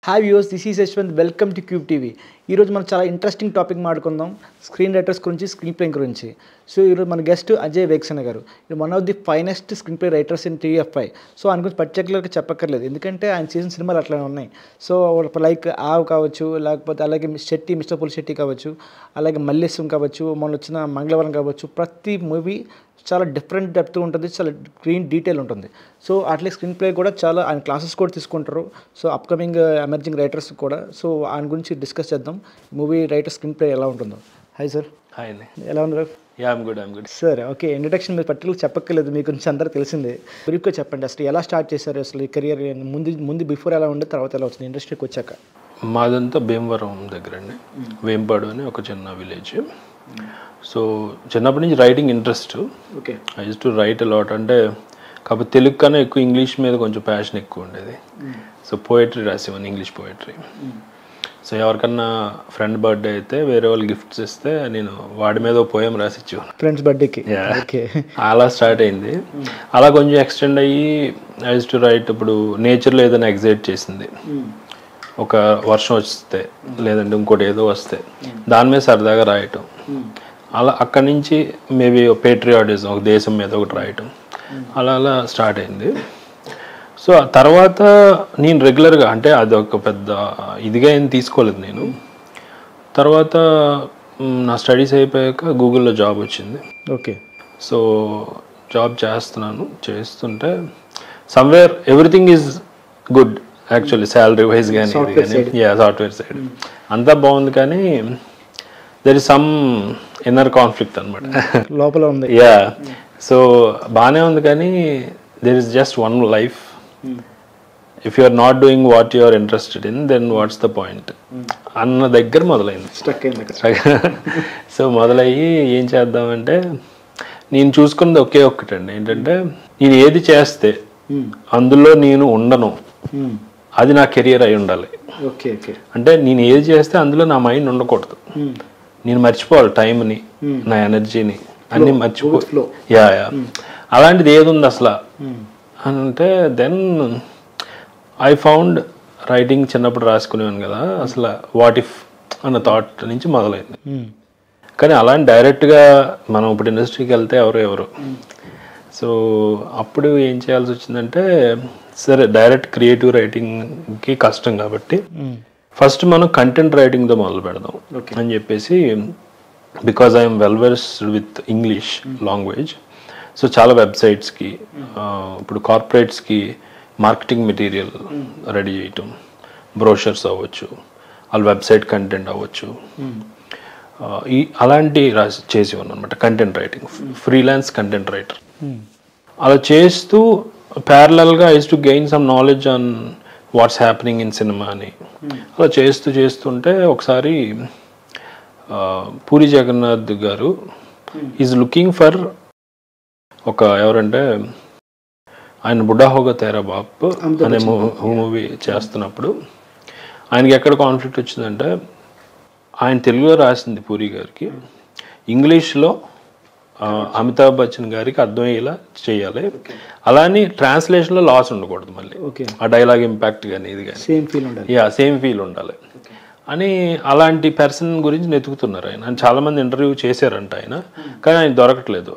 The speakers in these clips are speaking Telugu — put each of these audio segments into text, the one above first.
Hi viewers, this is Yashwant. Welcome to cube TV. ఈరోజు మనం చాలా ఇంట్రెస్టింగ్ టాపిక్ మాట్లాడుకుందాం, స్క్రీన్ రైటర్స్ గురించి, స్క్రీన్ ప్లే గురించి. సో ఈరోజు మన గెస్ట్ అజయ్ వేక్సన గారు. One of the finest screen play writers in TFI. So ఆయన గురించి పర్టికులర్గా చెప్పక్కర్లేదు, ఎందుకంటే ఆయన చేసిన సినిమాలు అట్లా ఉన్నాయి. సో లైక్ ఆవ్ కావచ్చు, లేకపోతే అలాగే మిస్టర్ పుల్ శెట్టి కావచ్చు, అలాగే మల్లేశం కావచ్చు, మొన్న వచ్చిన మంగళవారం కావచ్చు, ప్రతి మూవీ చాలా డిఫరెంట్ డెప్త్ ఉంటుంది, చాలా స్క్రీన్ డీటెయిల్ ఉంటుంది. సో అట్లే స్క్రీన్ ప్లే కూడా చాలా ఆయన క్లాసెస్ కూడా తీసుకుంటారు. సో అప్కమింగ్ ఎమర్జింగ్ రైటర్స్ కూడా. సో ఆయన గురించి డిస్కస్ చేద్దాం, మూవీ రైటర్ స్క్రీన్ ప్లే ఎలా ఉంటుందో. Hi sir. హాయ్ అండి. ఎలా ఉన్నారు? I'm good sir. Okay, introduction మీరు పర్టికులర్ చెప్పక్కర్లేదు, మీ గురించి అందరూ తెలిసిందే. బ్రీఫ్గా చెప్పండి, అసలు ఎలా స్టార్ట్ చేశారు, అసలు ఈ కెరియర్ ముందు బిఫోర్ ఎలా ఉండే, తర్వాత ఎలా వచ్చింది ఇండస్ట్రీకి వచ్చాక? మాదంతా భీమవరం దగ్గర అండి, వేంపాడు అని ఒక చిన్న విలేజ్. సో చిన్నప్పటి నుంచి writing interest. Okay. I use to write a lot. అంటే కాకపోతే తెలుగు కన్నా ఎక్కువ ఇంగ్లీష్ మీద కొంచెం ప్యాషన్ ఎక్కువ ఉండేది. సో పోయిటరీ రాసేవాడిని, ఇంగ్లీష్ పోయిటరీ. సో ఎవరికన్నా ఫ్రెండ్ బర్త్డే అయితే వేరే వాళ్ళు గిఫ్ట్స్ ఇస్తే నేను వాడి మీద పోయం రాసిచ్చేవాను, ఫ్రెండ్స్ బర్త్డేకి. ఓకే. అలా స్టార్ట్ అయింది. అలా కొంచెం ఎక్స్టెండ్ అయ్యి ఐ యూస్ టు రైట్. ఇప్పుడు నేచర్లో ఏదైనా ఎగ్జైట్ చేసింది, ఒక వర్షం వస్తే లేదంటే ఇంకోటి ఏదో వస్తే దాని మీద సరదాగా రాయటం, అలా అక్కడి నుంచి మేబీ పేట్రియాటిజం, ఒక దేశం మీద ఒకటి రాయటం, అలా అలా స్టార్ట్ అయింది. సో ఆ తర్వాత నేను రెగ్యులర్గా, అంటే అది ఒక పెద్ద ఇదిగా ఏం తీసుకోలేదు నేను. తర్వాత నా స్టడీస్ అయిపోయాక గూగుల్లో జాబ్ వచ్చింది. ఓకే. సో జాబ్ చేస్తుంటే somewhere everything is good actually, salary wise కానీ సాఫ్ట్వేర్ సైడ్ అంతా బాగుంది. కానీ there is some inner conflict అనమాట, లోపల ఉంది. సో బాగానే ఉంది, కానీ there is just one life. If you are not doing what you are interested in, then what's the point అన్న దగ్గర మొదలైంది. సో మొదలయ్యి ఏం చేద్దామంటే, నేను చూసుకున్నది ఒకే ఒక్కటండి, ఏంటంటే నేను ఏది చేస్తే అందులో నేను ఉండను, అది నా కెరియర్ అయి ఉండాలి. అంటే నేను ఏది చేస్తే అందులో నా మైండ్ ఉండకూడదు, నేను మర్చిపోవాలి టైంని, నా ఎనర్జీని అన్ని మర్చిపో. అలాంటిది ఏది ఉంది అసలు అని అంటే, దెన్ ఐ ఫౌండ్ రైటింగ్. చిన్నప్పుడు రాసుకునేవాను కదా, అసలు వాట్ ఇఫ్ అన్న థాట్ నుంచి మొదలైంది. కానీ అలాంటి డైరెక్ట్గా మనం ఇప్పుడు ఇండస్ట్రీకి వెళ్తే ఎవరు. సో అప్పుడు ఏం చేయాల్సి వచ్చిందంటే, సరే డైరెక్ట్ క్రియేటివ్ రైటింగ్కి కష్టం కాబట్టి ఫస్ట్ మనం కంటెంట్ రైటింగ్తో మొదలు పెడదాం అని చెప్పేసి, because I'm well versed with English language. So చాలా వెబ్సైట్స్కి, ఇప్పుడు కార్పొరేట్స్కి మార్కెటింగ్ మెటీరియల్ రెడీ చేయటం, బ్రోషర్స్ అవ్వచ్చు, వాళ్ళ వెబ్సైట్ కంటెంట్ అవ్వచ్చు, అలాంటి చేసేవాను అనమాట content writing, freelance content writer. అలా చేస్తూ ప్యారలల్గా I use to gain some knowledge on what's happening in cinema అని. అలా చేస్తుంటే ఒకసారి పూరి జగన్నాథ్ గారు ఈజ్ లుకింగ్ ఫర్ ఎవరంటే ఆయన బుడ్డా హోగా తేరా బాప్ అనే మూవీ చేస్తున్నప్పుడు ఆయనకి ఎక్కడ కాన్ఫ్లిక్ట్ వచ్చిందంటే, ఆయన తెలుగులో రాసింది పూరి గారికి, ఇంగ్లీష్లో అమితాబ్ బచ్చన్ గారికి అర్థమయ్యేలా చేయాలి, అలానే ట్రాన్స్లేషన్లో లాస్ ఉండకూడదు, మళ్ళీ ఆ డైలాగ్ ఇంపాక్ట్ కానీ ఇది కానీ సేమ్ ఫీల్ ఉండాలి అని. అలాంటి పర్సన్ గురించి వెతుకుతున్నారు ఆయన. చాలామంది ఇంటర్వ్యూ చేశారంట ఆయన, కానీ ఆయన దొరకట్లేదు.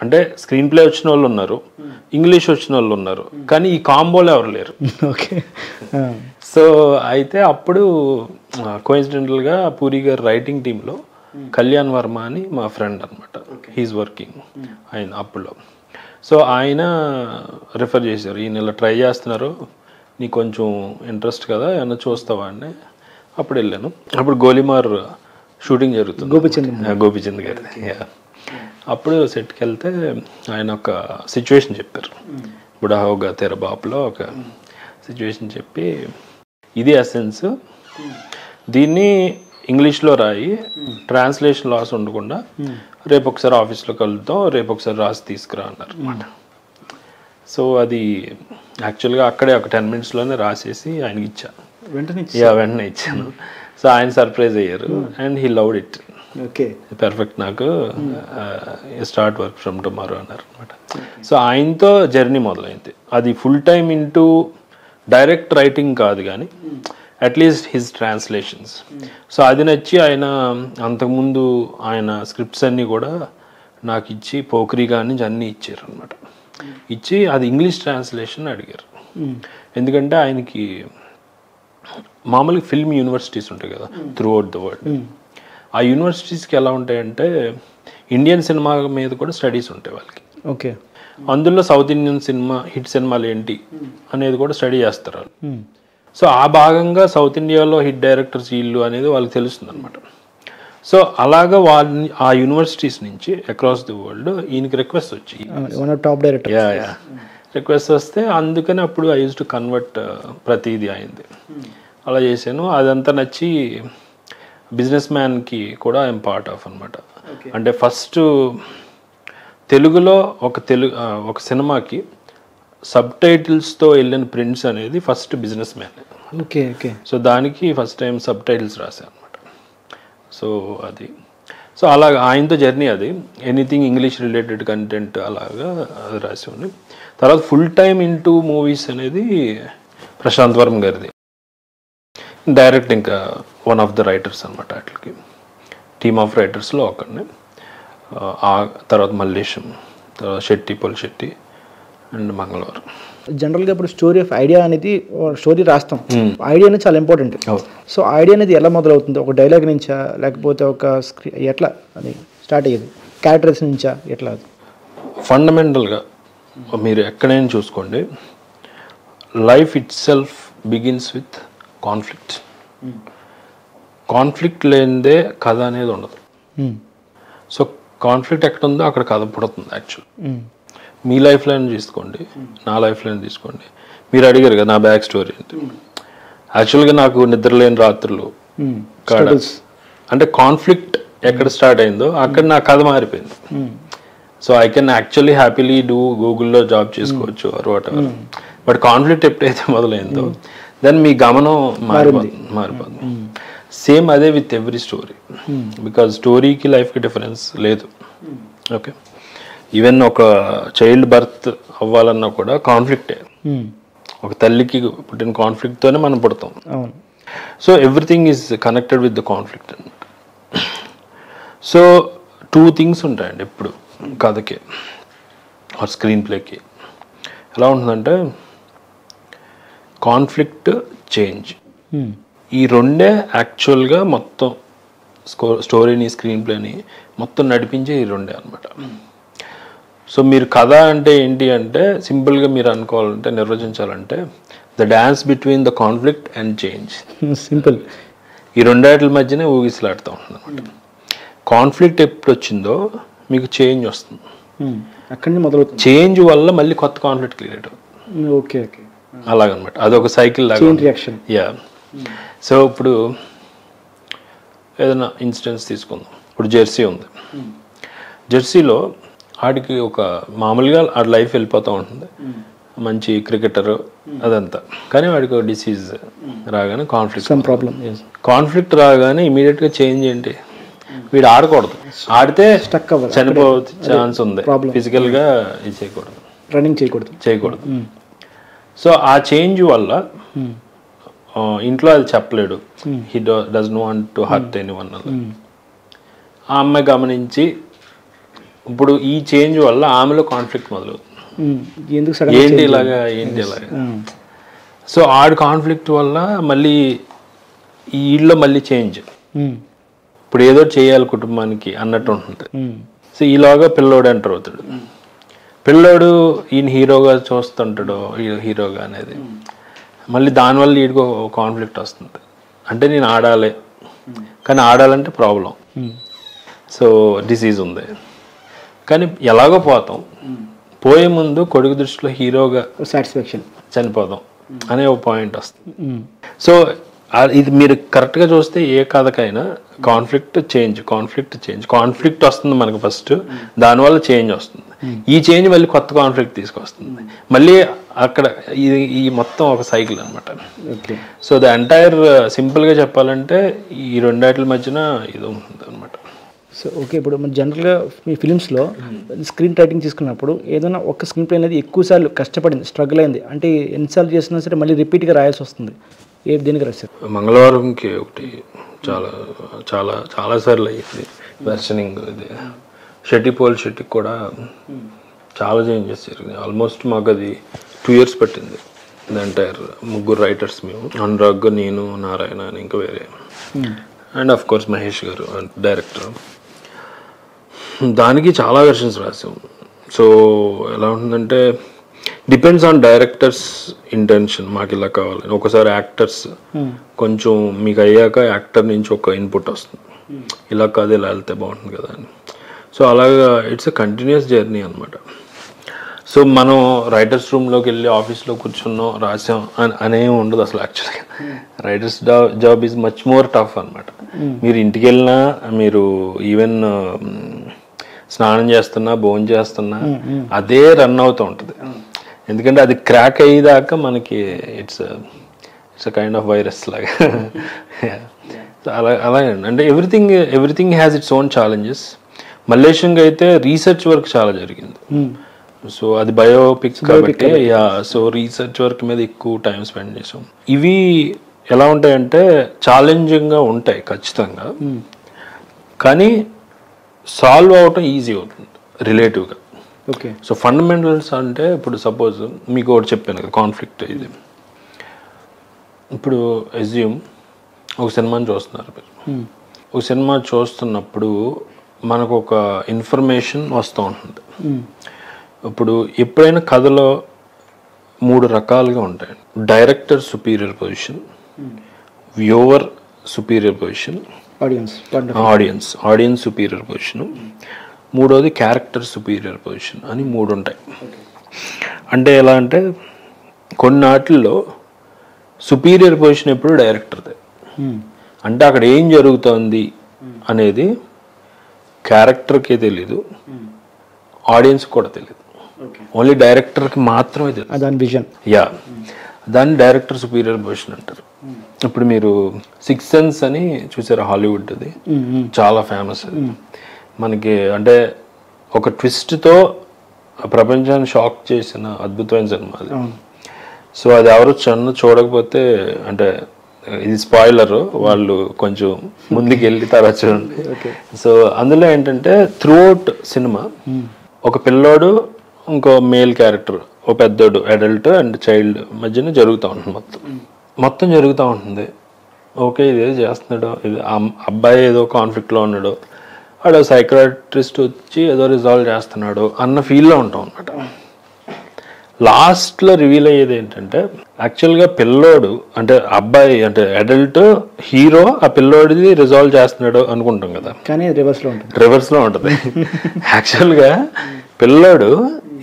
అంటే స్క్రీన్ ప్లే వచ్చిన వాళ్ళు ఉన్నారు, ఇంగ్లీష్ వచ్చిన వాళ్ళు ఉన్నారు, కానీ ఈ కాంబోలో ఎవరు లేరు. సో అయితే అప్పుడు కోఇన్సిడెంటల్గా పూరి గారు రైటింగ్ టీంలో కళ్యాణ్ వర్మ అని మా ఫ్రెండ్ అనమాట, హీఈస్ వర్కింగ్ ఆయన అప్పుడులో. సో ఆయన రిఫర్ చేశారు, ఈయన ఇలా ట్రై చేస్తున్నారు, నీకు కొంచెం ఇంట్రెస్ట్ కదా, ఏమన్నా చూస్తావా అని. అప్పుడు వెళ్ళాను. అప్పుడు గోలిమార్ షూటింగ్ జరుగుతుంది, గోపిచంద్ గారి. అప్పుడు సెట్కి వెళ్తే ఆయన ఒక సిచ్యువేషన్ చెప్పారు, బుడా హోగా తెర బాపులో ఒక సిచ్యువేషన్ చెప్పి, ఇది ఎసెన్స్, దీన్ని ఇంగ్లీష్లో రాయి, ట్రాన్స్లేషన్ లాస్ ఉండకుండా రేపు ఒకసారి ఆఫీస్లో కలుద్దాం, రేపు ఒకసారి రాసి తీసుకురా అన్నారు అనమాట. సో అది యాక్చువల్గా అక్కడే ఒక 10 minutesలోనే రాసేసి ఆయనకి ఇచ్చాను, వెంటనే ఇచ్చాను. సో ఆయన సర్ప్రైజ్ అయ్యారు, and he loved it. Perfect, నాకు స్టార్ట్ వర్క్ ఫ్రమ్ టుమారో అన్నారు అనమాట. సో ఆయనతో జర్నీ మొదలైంది. అది full time into direct writing కాదు కానీ అట్లీస్ట్ హిజ్ ట్రాన్స్లేషన్స్. సో అది నచ్చి ఆయన అంతకుముందు ఆయన స్క్రిప్ట్స్ అన్నీ కూడా నాకు ఇచ్చి పోఖ్రీ గారి నుంచి అన్నీ ఇచ్చారు అనమాట. ఇచ్చి అది ఇంగ్లీష్ ట్రాన్స్లేషన్ అడిగారు. ఎందుకంటే ఆయనకి మామూలుగా ఫిల్మ్ యూనివర్సిటీస్ ఉంటాయి కదా త్రూ అవుట్ ద వరల్డ్. ఆ యూనివర్సిటీస్కి ఎలా ఉంటాయంటే ఇండియన్ సినిమా మీద కూడా స్టడీస్ ఉంటాయి వాళ్ళకి. ఓకే. అందులో సౌత్ ఇండియన్ సినిమా హిట్ సినిమాలు ఏంటి అనేది కూడా స్టడీ చేస్తారు వాళ్ళు. సో ఆ భాగంగా సౌత్ ఇండియాలో హిట్ డైరెక్టర్స్ వీళ్ళు అనేది వాళ్ళకి తెలుస్తుంది అనమాట. సో అలాగా వాళ్ళని ఆ యూనివర్సిటీస్ నుంచి అక్రాస్ ది వరల్డ్ ఈయనకి రిక్వెస్ట్ వచ్చి టాప్ డైరెక్టర్ రిక్వెస్ట్ వస్తే అందుకని అప్పుడు ఐ యూజ్ టు కన్వర్ట్ ప్రతిదీ అయింది. అలా చేశాను. అదంతా నచ్చి బిజినెస్ మ్యాన్కి కూడా ఐఎమ్ పార్ట్ ఆఫ్ అనమాట. అంటే ఫస్ట్ తెలుగులో ఒక సినిమాకి సబ్ టైటిల్స్తో వెళ్ళిన ప్రింట్స్ అనేది first business man. Okay okay. So దానికి ఫస్ట్ టైం సబ్ టైటిల్స్ రాశాను అనమాట. సో అది సో అలాగా ఆయనతో జర్నీ అది. ఎనీథింగ్ ఇంగ్లీష్ రిలేటెడ్ కంటెంట్ అలాగా అది రాసి ఉంది. తర్వాత ఫుల్ టైమ్ ఇంటూ మూవీస్ అనేది ప్రశాంత్ వర్మ గారిది. డైరెక్ట్ ఇంకా వన్ ఆఫ్ ద రైటర్స్ అనమాట. వాటికి టీమ్ ఆఫ్ రైటర్స్లో ఒకరిని. ఆ తర్వాత మల్లేశం, తర్వాత శెట్టి, పొలిశెట్టి అండ్ మంగళవారం. జనరల్గా ఇప్పుడు స్టోరీ ఆఫ్ ఐడియా అనేది స్టోరీ రాస్తాం. ఐడియా అనేది చాలా ఇంపార్టెంట్. సో ఐడియా అనేది ఎలా మొదలవుతుంది? ఒక డైలాగ్ నుంచా లేకపోతే ఒక ఎట్లా అది స్టార్ట్ అయ్యేది? క్యారెక్టర్స్ నుంచా ఎట్లా? ఫండమెంటల్గా మీరు ఎక్కడైనా చూసుకోండి, life it self begins with conflict. Conflict లేనిదే కథ అనేది ఉండదు. సో కాన్ఫ్లిక్ట్ ఎక్కడ ఉందో అక్కడ కథ పుడుతుంది. యాక్చువల్ మీ లైఫ్లో తీసుకోండి, నా లైఫ్లో తీసుకోండి. మీరు అడిగారు కదా నా బ్యాక్ స్టోరీ ఏంటి. యాక్చువల్గా నాకు నిద్రలేని రాత్రులు అంటే కాన్ఫ్లిక్ట్ ఎక్కడ స్టార్ట్ అయిందో అక్కడ నా కథ మారిపోయింది. So I can actually happily do గూగుల్లో జాబ్ చేసుకోవచ్చు or whatever. But conflict ఎప్పుడైతే మొదలైందో దెన్ మీ గమనం మారిపోతుంది. సేమ్ అదే విత్ ఎవ్రీ స్టోరీ. బికాజ్ స్టోరీకి లైఫ్కి డిఫరెన్స్ లేదు. ఓకే. ఈవెన్ ఒక చైల్డ్ బర్త్ అవ్వాలన్నా కూడా కాన్ఫ్లిక్టే. ఒక తల్లికి పుట్టిన కాన్ఫ్లిక్ట్తోనే మనం పుడతాం. So everything is connected with the conflict అనమాట. సో 2 థింగ్స్ ఉంటాయండి ఎప్పుడు కథకి ఆర్ స్క్రీన్ ప్లేకి. ఎలా ఉంటుందంటే కాన్ఫ్లిక్ట్, చేంజ్. ఈ రెండే యాక్చువల్గా మొత్తం స్టోరీని స్క్రీన్ ప్లేని మొత్తం నడిపించే ఈ రెండే అనమాట. సో మీరు కథ అంటే ఏంటి అంటే సింపుల్గా మీరు అనుకోవాలంటే నిర్వచించాలంటే the dance between the conflict and change. Simple. ఈ రెండాటి మధ్యనే ఊగిసలాడుతూ ఉంటుంది అనమాట. కాన్ఫ్లిక్ట్ ఎప్పుడు వచ్చిందో మీకు చేంజ్ వస్తుంది. అక్కడి నుంచి మొదలవుతుంది. చేంజ్ వల్ల మళ్ళీ కొత్త కాన్ఫ్లిక్ట్ క్రియేట్ అవుతుంది. Okay okay. అలాగనమాట. అదొక సైకిల్ లాగా. రియాక్షన్. యా. సో ఇప్పుడు ఏదైనా ఇన్సిడెంట్స్ తీసుకుందాం. ఇప్పుడు జెర్సీ ఉంది. జెర్సీలో ఆడికి ఒక మామూలుగా ఆడి లైఫ్ వెళ్ళిపోతూ ఉంటుంది, మంచి క్రికెటర్ అదంతా. కానీ వాడికి ఒక డిసీజ్ రాగానే కాన్ఫ్లిక్ట్ రాగానే ఇమీడియట్గా చేంజ్ ఏంటి, వీడు ఆడకూడదు, ఆడితే చనిపోయే ఛాన్స్ ఉంది, ఫిజికల్గా ఇది చేయకూడదు, రన్నింగ్ చేయకూడదు. సో ఆ చేంజ్ వల్ల ఇంట్లో అది చెప్పలేడు, he doesn't want to hurt anyone. ఆ అమ్మాయి గమనించి ఇప్పుడు ఈ చేంజ్ వల్ల ఆమెలో కాన్ఫ్లిక్ట్ మొదలవుతుంది. ఏంటి ఇలాగా. సో ఆడి కాన్ఫ్లిక్ట్ వల్ల మళ్ళీ ఈ ఇళ్ళలో మళ్ళీ చేంజ్. ఇప్పుడు ఏదో చేయాలి కుటుంబానికి అన్నట్టు ఉంటుంది. సో ఈలోగా పిల్లోడు ఎంటర్ అవుతాడు. పిల్లోడు ఈయన హీరోగా చూస్తుంటాడు, హీరోగా అనేది. మళ్ళీ దానివల్ల వీడికి కాన్ఫ్లిక్ట్ వస్తుంది. అంటే నేను ఆడాలి, కానీ ఆడాలంటే ప్రాబ్లం. సో డిసీజ్ ఉంది, కానీ ఎలాగో పోతాం. పోయే ముందు కొడుకు దృష్టిలో హీరోగా సాటిస్ఫాక్షన్ చనిపోదాం అనే ఒక పాయింట్ వస్తుంది. సో ఇది మీరు కరెక్ట్గా చూస్తే ఏ కథకైనా కాన్ఫ్లిక్ట్ వస్తుంది మనకు ఫస్ట్, దానివల్ల చేంజ్ వస్తుంది. ఈ చేంజ్ మళ్ళీ కొత్త కాన్ఫ్లిక్ట్ తీసుకొస్తుంది, మళ్ళీ అక్కడ ఈ మొత్తం ఒక సైకిల్ అనమాట. సో ద ఎంటైర్ సింపుల్గా చెప్పాలంటే ఈ రెండాటి మధ్యన ఇది ఉంటుంది అనమాట. సో ఓకే, ఇప్పుడు మన జనరల్గా మీ ఫిలిమ్స్లో స్క్రీన్ రైటింగ్ తీసుకున్నప్పుడు ఏదైనా ఒక స్క్రీన్ ప్లే అనేది ఎక్కువసార్లు కష్టపడింది, స్ట్రగుల్ అయింది అంటే ఎన్నిసార్లు చేసినా సరే మళ్ళీ రిపీట్గా రాయాల్సి వస్తుంది, దేనికి రాశారు? మంగళవారంకి ఒకటి చాలా చాలా చాలాసార్లు అయ్యింది వెర్షనింగ్. ఇది షెట్టికి కూడా చాలా చేంజెస్ జరిగింది. ఆల్మోస్ట్ మాకు అది 2 years పట్టింది. ది ఎంటైర్ 3 రైటర్స్ మేము, అనురాగ్, నేను, నారాయణ అని ఇంకా వేరే, అండ్ ఆఫ్ కోర్స్ మహేష్ గారు డైరెక్టర్. దానికి చాలా వెర్షన్స్ రాసాం. సో ఎలా ఉంటుందంటే డిపెండ్స్ ఆన్ డైరెక్టర్స్ ఇంటెన్షన్, మాకు ఇలా కావాలని. ఒకసారి యాక్టర్స్ కొంచెం మీకు అయ్యాక యాక్టర్ నుంచి ఒక ఇన్పుట్ వస్తుంది, ఇలా కాదు ఇలా వెళ్తే బాగుంటుంది కదా అని. సో అలాగా ఇట్స్ ఎ కంటిన్యూస్ జర్నీ అనమాట. సో మనం రైటర్స్ రూమ్లోకి వెళ్ళి ఆఫీస్లో కూర్చున్నాం రాసాం అనేం ఉండదు అసలు. యాక్చువల్గా writers job is much more tough అనమాట. మీరు ఇంటికి వెళ్ళినా, మీరు ఈవెన్ స్నానం చేస్తున్నా, భోజనం చేస్తున్నా అదే రన్ అవుతూ ఉంటుంది. ఎందుకంటే అది క్రాక్ అయ్యేదాకా మనకి it's a kind of virus లాగా. అలాగే అంటే everything has its own challenges. మల్లేశంగా అయితే రీసెర్చ్ వర్క్ చాలా జరిగింది. సో అది బయోపిక్ కాబట్టి సో రీసెర్చ్ వర్క్ మీద ఎక్కువ టైం స్పెండ్ చేసాం. ఇవి ఎలా ఉంటాయంటే ఛాలెంజింగ్గా ఉంటాయి ఖచ్చితంగా, కానీ సాల్వ్ అవటం ఈజీ అవుతుంది రిలేటివ్గా. ఓకే. సో ఫండమెంటల్స్ అంటే ఇప్పుడు సపోజ్ మీకు ఒకటి చెప్పాను కదా, కాన్ఫ్లిక్ట్. ఇది ఇప్పుడు అజ్యూమ్ ఒక సినిమాని చూస్తున్నారు మీరు. ఒక సినిమా చూస్తున్నప్పుడు మనకు ఒక ఇన్ఫర్మేషన్ వస్తూ ఉంటుంది. ఇప్పుడు ఎప్పుడైనా కథలో 3 రకాలుగా ఉంటాయి. Director superior position, viewer superior position, audience superior position, మూడోది క్యారెక్టర్ సుపీరియర్ పొజిషన్ అని 3 ఉంటాయి. అంటే ఎలా అంటే కొన్నాటిల్లో సుపీరియర్ పొజిషన్ ఎప్పుడు డైరెక్టర్దే. అంటే అక్కడ ఏం జరుగుతుంది అనేది క్యారెక్టర్కే తెలీదు, ఆడియన్స్ కూడా తెలియదు, ఓన్లీ డైరెక్టర్కి మాత్రమే తెలియదు దాని విజన్. దాన్ని డైరెక్టర్ సుపీరియర్ పొజిషన్ అంటారు. ఇప్పుడు మీరు 6th సెన్స్ అని చూసారు, హాలీవుడ్, అది చాలా ఫేమస్. అది మనకి అంటే ఒక ట్విస్ట్తో ప్రపంచాన్ని షాక్ చేసిన అద్భుతమైన సినిమా అది. సో అది ఎవరు చూడకపోతే, అంటే ఇది స్పాయిలర్, వాళ్ళు కొంచెం ముందుకు వెళ్ళి తర్వాత చూడండి. సో అందులో ఏంటంటే త్రూఅవుట్ సినిమా ఒక పిల్లోడు, ఇంకో మేల్ క్యారెక్టర్, ఒక పెద్దోడు, అడల్ట్ అండ్ చైల్డ్ మధ్యన జరుగుతూ ఉంటుంది. మొత్తం జరుగుతూ ఉంటుంది. ఓకే, ఇదేదో చేస్తున్నాడు, ఇది అబ్బాయి ఏదో కాన్ఫ్లిక్ట్లో ఉన్నాడు, వాడు సైకాట్రిస్ట్ వచ్చి ఏదో రిజాల్వ్ చేస్తున్నాడు అన్న ఫీల్లో ఉంటాం అనమాట. లాస్ట్లో రివీల్ అయ్యేది ఏంటంటే యాక్చువల్గా పిల్లోడు అంటే అబ్బాయి అంటే అడల్ట్ హీరో ఆ పిల్లోడిది రిజాల్వ్ చేస్తున్నాడు అనుకుంటాం కదా, కానీ రివర్స్లో ఉంటుంది. యాక్చువల్గా పిల్లోడు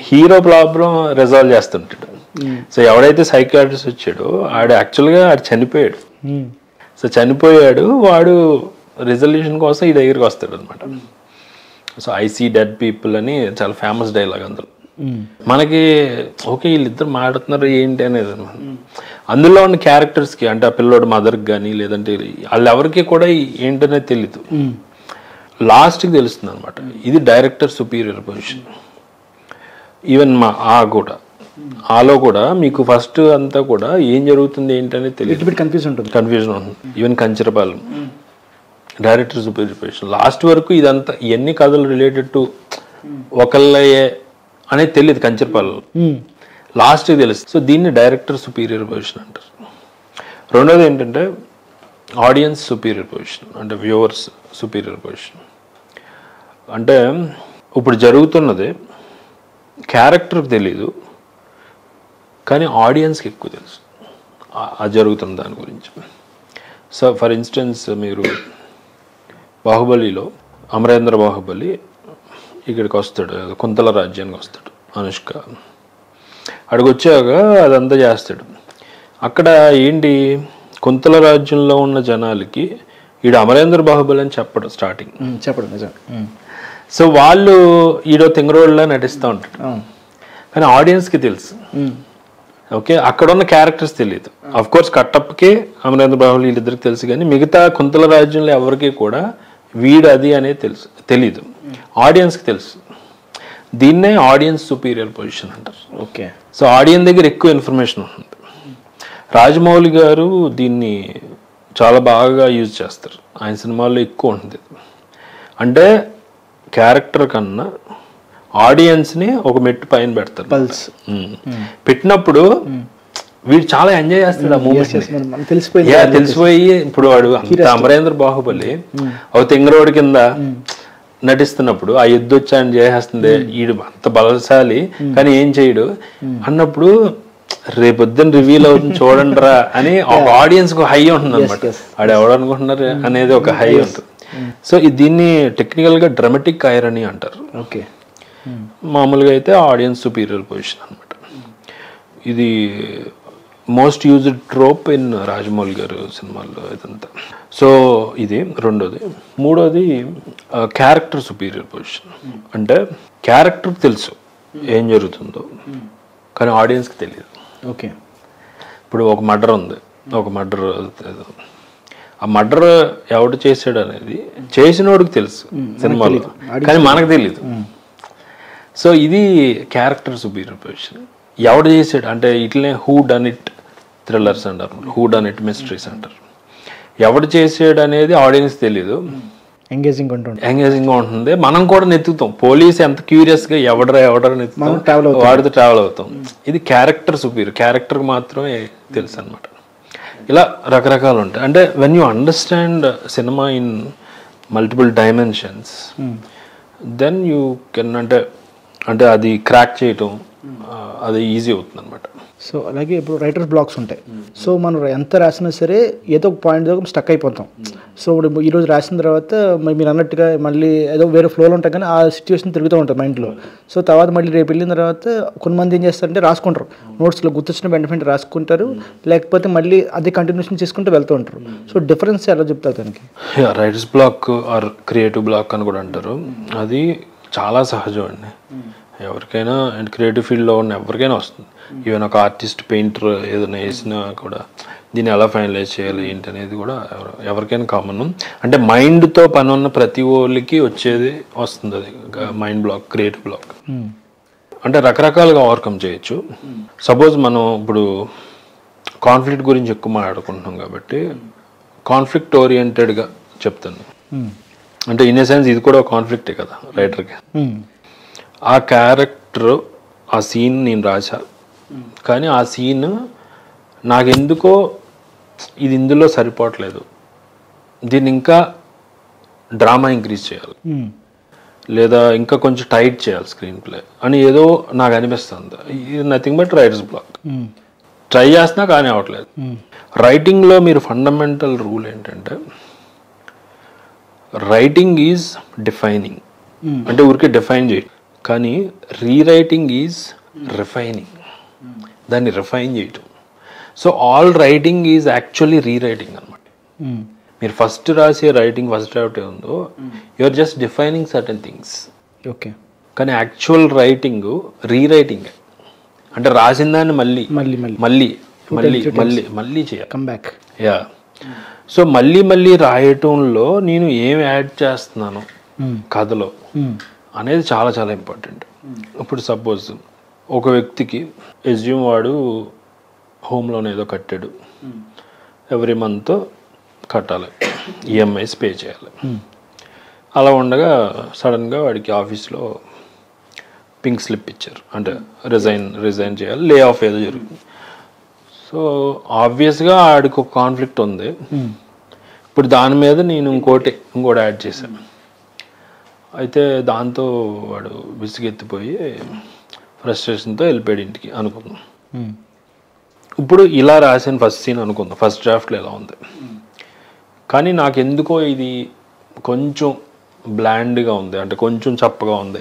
హీరో ప్రాబ్లం రిజాల్వ్ చేస్తుంటాడు. సో ఎవడైతే సైకాట్రిస్ట్ వచ్చాడో ఆడు యాక్చువల్గా ఆడు చనిపోయాడు. సో చనిపోయాడు, వాడు రిజల్యూషన్ కోసం ఈ దగ్గరికి వస్తాడు అనమాట. So I see dead people అని చాలా ఫేమస్ డైలాగ్ అందులో. మనకి ఓకే వీళ్ళిద్దరు మాట్లాడుతున్నారు ఏంటి అనేది అనమాట. అందులో ఉన్న క్యారెక్టర్స్కి అంటే ఆ పిల్లోడు మదర్కి కానీ లేదంటే వాళ్ళెవరికి కూడా ఏంటనేది తెలీదు, లాస్ట్కి తెలుస్తుంది అనమాట. ఇది డైరెక్టర్ సుపీరియర్ పొజిషన్. ఈవెన్ కూడా ఆలో కూడా మీకు ఫస్ట్ అంతా కూడా ఏం జరుగుతుంది ఏంటనేది తెలియదు, కన్ఫ్యూజన్ ఉంటుంది. Even Kancharapalem director superior position. Last వరకు ఇదంతా ఎన్ని కథలు రిలేటెడ్ టు ఒకళ్ళయే అనేది తెలియదు కంచరపాలెం, లాస్ట్కి తెలుస్తుంది. సో దీన్ని డైరెక్టర్ సుపీరియర్ పొజిషన్ అంటారు. రెండోది ఏంటంటే ఆడియన్స్ సుపీరియర్ పొజిషన్, అంటే వ్యూవర్స్ సుపీరియర్ పొజిషన్. అంటే ఇప్పుడు జరుగుతున్నది క్యారెక్టర్కి తెలీదు, కానీ ఆడియన్స్కి ఎక్కువ తెలుసు అది జరుగుతున్న దాని గురించి. సో ఫర్ ఇన్స్టెన్స్ మీరు బాహుబలిలో అమరేంద్ర బాహుబలి ఇక్కడికి వస్తాడు, కుంతల రాజ్యానికి వస్తాడు అనుష్క. అక్కడికి వచ్చాక అదంతా చేస్తాడు. అక్కడ ఏంటి, కుంతల రాజ్యంలో ఉన్న జనాలకి ఈడు అమరేంద్ర బాహుబలి అని చెప్పడం స్టార్టింగ్ చెప్పడం నిజం. సో వాళ్ళు ఈడో తింగరోళ్ళ నటిస్తూ ఉంటాడు, కానీ ఆడియన్స్కి తెలుసు. ఓకే, అక్కడ ఉన్న క్యారెక్టర్స్ తెలియదు. అఫ్ కోర్స్ కట్టప్పకి అమరేంద్ర బాహుబలి వీళ్ళిద్దరికి తెలుసు, కానీ మిగతా కుంతల రాజ్యంలో ఎవరికి కూడా వీడు అది అనేది తెలీదు, ఆడియన్స్కి తెలుసు. దీన్నే ఆడియన్స్ సుపీరియర్ పొజిషన్ అంటారు. ఓకే. సో ఆడియన్స్ దగ్గర ఎక్కువ ఇన్ఫర్మేషన్ ఉంటుంది. రాజమౌళి గారు దీన్ని చాలా బాగా యూజ్ చేస్తారు. ఆయన సినిమాల్లో ఎక్కువ ఉంటుంది. అంటే క్యారెక్టర్ కన్నా ఆడియన్స్ని ఒక మెట్టు పైన పెడతారు. పల్స్ పెట్టినప్పుడు వీడు చాలా ఎంజాయ్ చేస్తాడు ఆ మూమెంట్. తెలిసిపోయి ఇప్పుడు వాడు అంత అమరేంద్ర బాహుబలి ఒక తెంగరోడి కింద నటిస్తున్నప్పుడు ఆ ఎద్దు వచ్చి ఆయన చేసేస్తుంది, వీడు అంత బలశాలి కానీ ఏం చేయడు అన్నప్పుడు రేపొద్దున రివీల్ అవుతుంది చూడండి రా అని ఒక ఆడియన్స్ కు హై ఉంటుంది అనమాట. వాడు ఎవడు అనుకుంటున్నారు అనేది ఒక హై ఉంటుంది. సో దీన్ని టెక్నికల్ గా డ్రామాటిక్ ఐరనీ అంటారు. ఓకే. మామూలుగా అయితే ఆడియన్స్ సుపీరియర్ పొజిషన్ అనమాట. ఇది మోస్ట్ యూజ్డ్ ట్రోప్ ఇన్ రాజమౌళి గారు సినిమాల్లో ఇదంతా. సో ఇది రెండోది. మూడోది క్యారెక్టర్ సుపీరియర్ పొజిషన్. అంటే క్యారెక్టర్ తెలుసు ఏం జరుగుతుందో కానీ ఆడియన్స్కి తెలియదు. ఓకే. ఇప్పుడు ఒక మర్డర్ ఉంది, ఒక మర్డర్, ఆ మర్డర్ ఎవడు చేసాడు అనేది చేసినోడికి తెలుసు సినిమాలో కానీ మనకు తెలియదు. సో ఇది క్యారెక్టర్ సుపీరియర్ పొజిషన్. ఎవడు చేసాడు అంటే ఇట్లనే హూ డన్ ఇట్ థ్రిల్లర్స్ అంటారు, హూ డన్ ఇట్ మిస్టరీస్ అంటారు. ఎవడు చేసాడు అనేది ఆడియన్స్ తెలియదు, ఎంగేజింగ్ ఉంటుంది. మనం కూడా నెత్తుతాం. పోలీస్ ఎంత క్యూరియస్గా ఎవడరా నెత్తుతాం, వాడితో ట్రావెల్ అవుతాం. ఇది క్యారెక్టర్ సుపీరియర్, క్యారెక్టర్కి మాత్రమే తెలుసు అనమాట. ఇలా రకరకాలు ఉంటాయి. అంటే when you understand cinema in multiple dimensions then you can అంటే అది క్రాక్ చేయటం అది ఈజీ అవుతుంది అనమాట. సో అలాగే ఇప్పుడు రైటర్స్ బ్లాక్స్ ఉంటాయి. సో మనం ఎంత రాసినా సరే ఏదో ఒక పాయింట్ దగ్గర స్టక్ అయిపోతాం. సో ఇప్పుడు ఈరోజు రాసిన తర్వాత మీరు అన్నట్టుగా మళ్ళీ ఏదో వేరే ఫ్లోలో ఉంటాం కానీ ఆ సిచ్యువేషన్ తిరుగుతూ ఉంటుంది మైండ్లో. సో తర్వాత మళ్ళీ రేపు వెళ్ళిన తర్వాత కొంతమంది ఏం చేస్తారంటే రాసుకుంటారు, నోట్స్లో గుర్తొచ్చిన వెంటనే రాసుకుంటారు, లేకపోతే మళ్ళీ అది కంటిన్యూషన్ చేసుకుంటూ వెళ్తూ ఉంటారు. సో డిఫరెన్స్ ఎలా చెప్తారు దానికి? Writer's block or creative block అని కూడా అంటారు. అది చాలా సహజం అండి. ఎవరికైనా అండ్ క్రియేటివ్ ఫీల్డ్లో ఉన్న ఎవరికైనా వస్తుంది. ఈవెన్ ఒక ఆర్టిస్ట్ పెయింటర్ ఏదైనా వేసినా కూడా దీన్ని ఎలా ఫైనలైజ్ చేయాలి ఏంటి అనేది కూడా ఎవరికైనా కామన్. అంటే మైండ్తో పని ఉన్న ప్రతి ఒళ్ళకి వస్తుంది అది మైండ్ బ్లాక్, క్రియేటివ్ బ్లాక్. అంటే రకరకాలుగా ఓవర్కమ్ చేయొచ్చు. సపోజ్ మనం ఇప్పుడు కాన్ఫ్లిక్ట్ గురించి ఎక్కువ మాట్లాడుకుంటున్నాం కాబట్టి కాన్ఫ్లిక్ట్ ఓరియంటెడ్గా చెప్తాను. అంటే ఇన్ ఏ సెన్స్ ఇది కూడా కాన్ఫ్లిక్టే కదా రైటర్కి. ఆ క్యారెక్టర్, ఆ సీన్ నేను రాసా కానీ ఆ సీన్ నాకెందుకో ఇది ఇందులో సరిపోవట్లేదు, దీన్ని ఇంకా డ్రామా ఇంక్రీజ్ చేయాలి లేదా ఇంకా కొంచెం టైట్ చేయాలి స్క్రీన్ ప్లే అని ఏదో నాకు అనిపిస్తుంది. ఇది nothing but writer's block. Try చేస్తున్నా కానీ అవ్వట్లేదు. రైటింగ్లో మీరు ఫండమెంటల్ రూల్ ఏంటంటే రైటింగ్ ఈజ్ డిఫైనింగ్. అంటే ఊరికే డిఫైన్ చేయటం, కానీ రీరైటింగ్ ఈజ్ రిఫైనింగ్. దాన్ని రిఫైన్ చేయటం. So all writing is actually rewriting అనమాట. మీరు ఫస్ట్ రాసే రైటింగ్ ఫస్ట్ డ్రాఫ్ట్ ఉందో you're just defining certain things. Okay. కానీ యాక్చువల్ రైటింగ్ రీరైటింగ్. అంటే రాసిన దాన్ని మళ్ళీ మళ్ళీ మళ్ళీ మళ్ళీ మళ్ళీ మళ్ళీ చేయాలి, కమ్ బ్యాక్. యా. సో మళ్ళీ రాయటంలో నేను ఏం యాడ్ చేస్తున్నాను కథలో అనేది చాలా చాలా ఇంపార్టెంట్. ఇప్పుడు సపోజ్ ఒక వ్యక్తికి ఎస్యూమ్ వాడు హోమ్ లోన్ ఏదో కట్టాడు, ఎవ్రీ మంత్ కట్టాలి, ఈఎంఐస్ పే చేయాలి. అలా ఉండగా సడన్గా వాడికి ఆఫీస్లో పింక్ స్లిప్ ఇచ్చారు, అంటే రిజైన్ చేయాలి, లే ఆఫ్ ఏదో జరుగుతుంది. సో ఆబ్వియస్గా ఆడికి ఒక కాన్ఫ్లిక్ట్ ఉంది. ఇప్పుడు దాని మీద నేను ఇంకోటి యాడ్ చేశాను. అయితే దాంతో వాడు విసిగెత్తిపోయి ఫ్రస్ట్రేషన్తో వెళ్ళిపోయాడు ఇంటికి అనుకుందాం. ఇప్పుడు ఇలా రాసిన ఫస్ట్ సీన్ అనుకుందాం, ఫస్ట్ డ్రాఫ్ట్లో ఎలా ఉంది. కానీ నాకెందుకో ఇది కొంచెం బ్లాండ్గా ఉంది, అంటే కొంచెం చప్పగా ఉంది.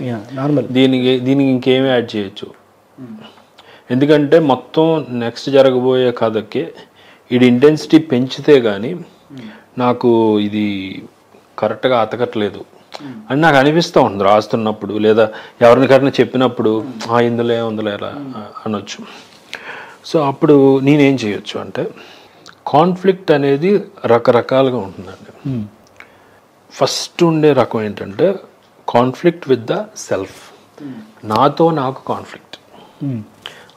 దీనికి ఇంకేమి యాడ్ చేయొచ్చు. ఎందుకంటే మొత్తం నెక్స్ట్ జరగబోయే కథకి ఇది ఇంటెన్సిటీ పెంచితే కానీ నాకు ఇది కరెక్ట్గా అతకట్లేదు అని నాకు అనిపిస్తూ ఉంటుంది రాస్తున్నప్పుడు, లేదా ఎవరికైనా చెప్పినప్పుడు ఇందులో ఏముందిలే ఎలా అనొచ్చు. సో అప్పుడు నేనేం చేయొచ్చు అంటే కాన్ఫ్లిక్ట్ అనేది రకరకాలుగా ఉంటుందండి. ఫస్ట్ ఉండే రకం ఏంటంటే కాన్ఫ్లిక్ట్ విత్ ద సెల్ఫ్. నాతో నాకు కాన్ఫ్లిక్ట్.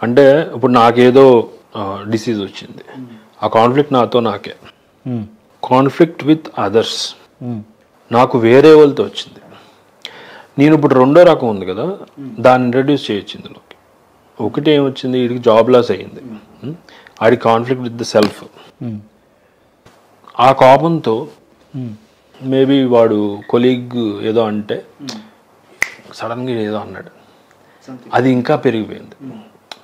అంటే ఇప్పుడు నాకేదో డిసీజ్ వచ్చింది, ఆ కాన్ఫ్లిక్ట్ నాతో నాకే. కాన్ఫ్లిక్ట్ విత్ అదర్స్, నాకు వేరే వాళ్ళతో వచ్చింది. నేను ఇప్పుడు రెండో రకం ఉంది కదా, దాన్ని ఇంట్రడ్యూస్ చేయొచ్చు ఇందులోకి. ఒకటి ఏమొచ్చింది, వీడికి జాబ్ లాస్ అయ్యింది, ఆడి కాన్ఫ్లిక్ట్ విత్ ద సెల్ఫ్. ఆ కోపంతో మేబీ వాడు కొలీగ్ ఏదో అంటే సడన్గా ఏదో అన్నాడు, అది ఇంకా పెరిగిపోయింది.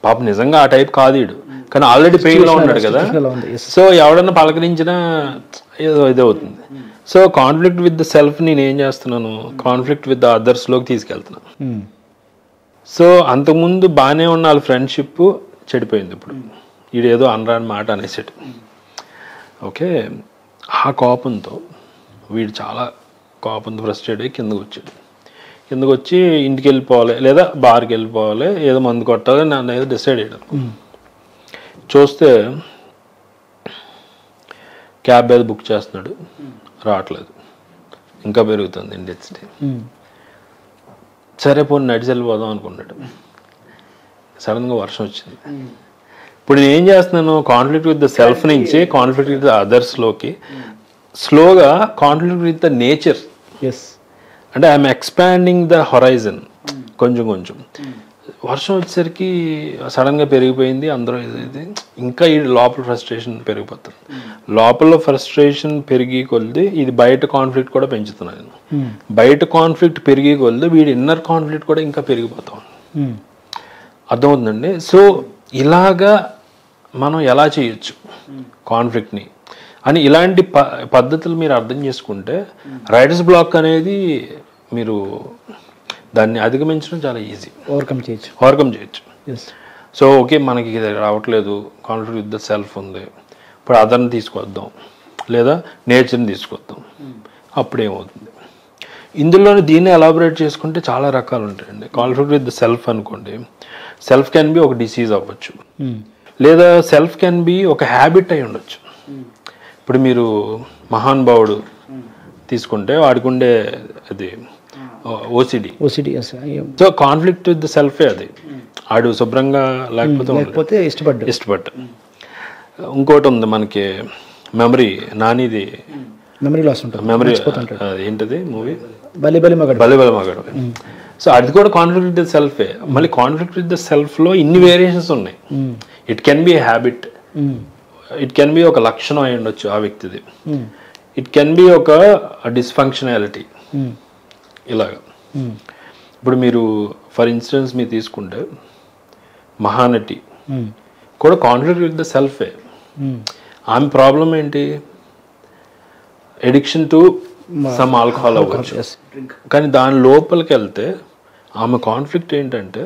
పాప నిజంగా ఆ టైప్ కాదు వీడు, కానీ ఆల్రెడీ పెయిన్లో ఉన్నాడు కదా. సో ఎవడన్నా పలకరించినా ఏదో ఇదే అవుతుంది. So conflict with the self నేను ఏం చేస్తున్నాను, కాన్ఫ్లిక్ట్ విత్ ద అదర్స్లోకి తీసుకెళ్తున్నాను. సో అంతకుముందు బాగానే ఉన్న వాళ్ళ ఫ్రెండ్షిప్ చెడిపోయింది. ఇప్పుడు వీడు ఏదో అనరాని మాట అనేసాడు. ఓకే, ఆ కోపంతో వీడు చాలా కోపంతో ఫ్రస్ట్రేట్ అయ్యి కిందకు వచ్చాడు. కిందకు వచ్చి ఇంటికి వెళ్ళిపోవాలి లేదా బార్కి వెళ్ళిపోవాలి, ఏదో మందు కొట్టాలి నన్ను ఏదో డిసైడ్ అయ్యాడు. చూస్తే క్యాబ్ ఏదో బుక్ చేస్తున్నాడు, రావట్లేదు, ఇంకా పెరుగుతుంది ఇండెన్సిటీ. సరే పోనీ నడిచి వెళ్ళిపోదాం అనుకున్నాడు. సడన్గా వర్షం వచ్చింది. ఇప్పుడు నేను ఏం చేస్తున్నాను, కాన్ఫ్లిక్ట్ విత్ ద సెల్ఫ్ నుంచి కాన్ఫ్లిక్ట్ విత్ ద అదర్స్లోకి స్లోగా కాన్ఫ్లిక్ట్ విత్ ద నేచర్. అంటే ఐఎమ్ ఎక్స్పాండింగ్ ద హొరైజన్ కొంచెం కొంచెం. వర్షం వచ్చేసరికి సడన్గా పెరిగిపోయింది. అందరూ ఇది ఇంకా ఈ లోపల ఫ్రస్ట్రేషన్ పెరిగిపోతుంది. లోపల ఫ్రస్ట్రేషన్ పెరిగి కొలిది ఇది బయట కాన్ఫ్లిక్ట్ కూడా పెంచుతున్నాను. బయట కాన్ఫ్లిక్ట్ పెరిగి కొలిది వీడి ఇన్నర్ కాన్ఫ్లిక్ట్ కూడా ఇంకా పెరిగిపోతాం. అర్థమవుతుందండి. సో ఇలాగా మనం ఎలా చేయొచ్చు కాన్ఫ్లిక్ట్ని అని ఇలాంటి పద్ధతులు మీరు అర్థం చేసుకుంటే రైటర్స్ బ్లాక్ అనేది మీరు దాన్ని అధిగమించడం చాలా ఈజీ, ఓవర్కమ్ చేయొచ్చు. సో ఓకే, మనకి ఇది రావట్లేదు, కాన్ఫ్లిక్ట్ విత్ ద సెల్ఫ్ ఉంది, ఇప్పుడు అదర్ని తీసుకొద్దాం లేదా నేచర్ని తీసుకొద్దాం. అప్పుడేమవుతుంది, ఇందులోనే దీన్ని ఎలాబొరేట్ చేసుకుంటే చాలా రకాలు ఉంటాయండి. కాన్ఫ్లిక్ట్ విత్ ద సెల్ఫ్ అనుకోండి, సెల్ఫ్ కెన్ బి ఒక డిసీజ్ అవ్వచ్చు, లేదా సెల్ఫ్ కెన్ బి ఒక హ్యాబిట్ అయి ఉండొచ్చు. ఇప్పుడు మీరు మహానుభావుడు తీసుకుంటే వాడికి ఉండే అది OCD. So conflict with the సెల్ఫే అది. ఆడు శుభ్రంగా లేకపోతే ఇష్టపడ్డా. ఇంకోటి ఉంది మనకి మెమరీ, నానిది మెమరీ లాస్ ఉంటుంది. మెమరీ ఏంటది మూవీ, బలి మగాడు. సో అది కూడా కాన్ఫ్లిక్ట్ విత్ ద సెల్ఫే. మళ్ళీ కాన్ఫ్లిక్ట్ విత్ ద సెల్ఫ్లో ఇన్ని వేరియేషన్స్ ఉన్నాయి. It can be habit, it can be ఒక లక్షణం అయి ఉండొచ్చు ఆ వ్యక్తిది, ఇట్ కెన్ బి ఒక డిస్ఫంక్షనాలిటీ ఇలాగా. ఇప్పుడు మీరు ఫర్ ఇన్స్టెన్స్ మీరు తీసుకుంటే మహానటి కూడా కాన్ఫ్లిక్ట్ విత్ ద సెల్ఫే. ఆమె ప్రాబ్లం ఏంటి, ఎడిక్షన్ టు సమ్ ఆల్కహాల్ అవ్వచ్చు, కానీ దాని లోపలికి వెళ్తే ఆమె కాన్ఫ్లిక్ట్ ఏంటంటే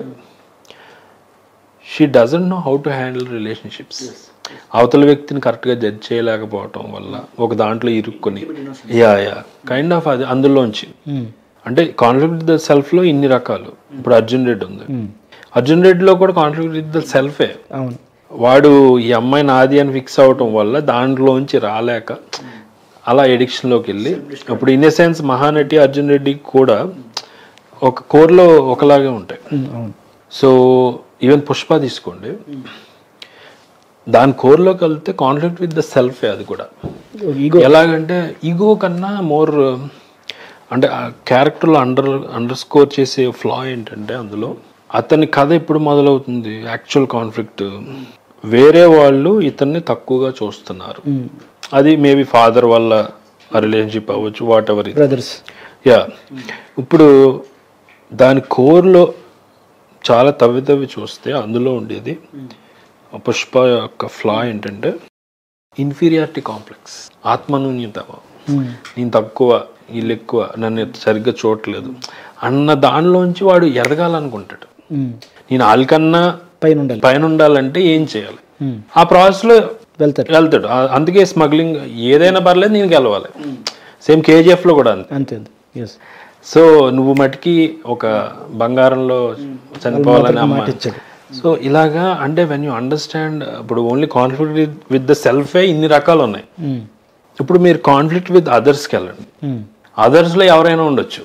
she doesn't know how to handle relationships. అవతల వ్యక్తిని కరెక్ట్గా జడ్జ్ చేయలేకపోవటం వల్ల ఒక దాంట్లో ఇరుక్కొని కైండ్ ఆఫ్ అది అందులోంచి. అంటే కాన్ఫ్లిక్ట్ విత్ ద సెల్ఫ్లో ఇన్ని రకాలు. ఇప్పుడు అర్జున్ రెడ్డి ఉంది, అర్జున్ రెడ్డిలో కూడా కాన్ఫ్లిక్ట్ విత్ ద సెల్ఫే. వాడు ఈ అమ్మాయి నాది అని ఫిక్స్ అవటం వల్ల దాంట్లోంచి రాలేక అలా ఎడిక్షన్లోకి వెళ్ళి, ఇప్పుడు in a sense Mahanati Arjun Reddy కూడా ఒక కోర్లో ఒకలాగే ఉంటాయి. సో ఈవెన్ పుష్ప తీసుకోండి, దాని కోర్లోకి వెళ్తే కాన్ఫ్లిక్ట్ విత్ ద సెల్ఫే అది కూడా. ఎలాగంటే ఈగో కన్నా మోర్ అంటే ఆ క్యారెక్టర్లో అండర్ స్కోర్ చేసే ఫ్లా ఏంటంటే అందులో అతని కథ ఎప్పుడు మొదలవుతుంది, యాక్చువల్ కాన్ఫ్లిక్ట్ వేరే వాళ్ళు ఇతన్ని తక్కువగా చూస్తున్నారు. అది మేబీ ఫాదర్ వల్ల రిలేషన్షిప్ అవ్వచ్చు, వాట్ ఎవర్ బ్రదర్స్. ఇప్పుడు దాని కోర్లో చాలా తవ్వి చూస్తే అందులో ఉండేది పుష్ప యొక్క ఫ్లా ఏంటంటే ఇన్ఫీరియారిటీ కాంప్లెక్స్, ఆత్మన్యూన్యత. నేను తక్కువ, వీళ్ళు ఎక్కువ, నన్ను సరిగ్గా చూడట్లేదు అన్న దానిలోంచి వాడు ఎదగాలనుకుంటాడు. నేను వాళ్ళకన్నా పైన ఉండాలంటే ఏం చేయాలి, ఆ ప్రాసెస్లో వెళ్తాడు. అందుకే స్మగ్లింగ్ ఏదైనా పర్లేదు నేను గెలవాలి. సేమ్ కేజీఎఫ్లో కూడా అంతే. సో నువ్వు మటుకి ఒక బంగారంలో చనిపోవాలని అమ్మ. సో ఇలాగా అంటే వెన్ యూ అండర్స్టాండ్, ఇప్పుడు ఓన్లీ కాన్ఫ్లిక్ట్ విత్ ద సెల్ఫే ఇన్ని రకాలు ఉన్నాయి. ఇప్పుడు మీరు కాన్ఫ్లిక్ట్ విత్ అదర్స్కి వెళ్ళండి. అదర్స్లో ఎవరైనా ఉండొచ్చు,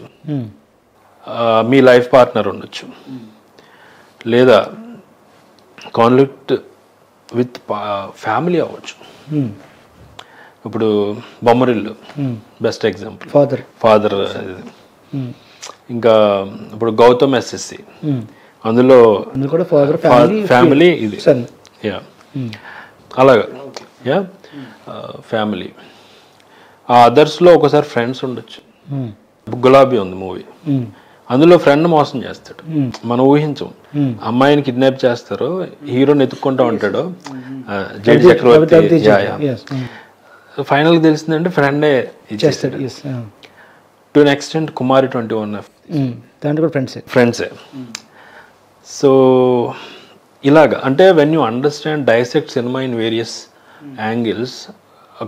మీ లైఫ్ పార్ట్నర్ ఉండొచ్చు, లేదా కాన్ఫ్లిక్ట్ విత్ ఫ్యామిలీ అవ్వచ్చు. ఇప్పుడు బొమ్మరిల్లు బెస్ట్ ఎగ్జాంపుల్, ఫాదర్. ఇంకా ఇప్పుడు గౌతమ్ ఎస్ఎస్సి, అందులో ఫ్యామిలీ ఇది, యా అలాగా, యా ఫ్యామిలీ. ఆ అదర్స్లో ఒకసారి ఫ్రెండ్స్ ఉండొచ్చు. గులాబీ ఉంది మూవీ, అందులో ఫ్రెండ్ మోసం చేస్తాడు, మనం ఊహించం. అమ్మాయిని కిడ్నాప్ చేస్తారు, హీరోని ఎత్తుక్కుంటా ఉంటాడు, జెడ్ చక్రవర్తి. ఫైనల్ తెలిసిందంటే ఫ్రెండే ఇచ్చేస్తాడు. టు అన్ ఎక్స్టెంట్ కుమారి 21 ఫ్రెండ్సే. సో ఇలాగా అంటే when you understand dissect cinema in various angles,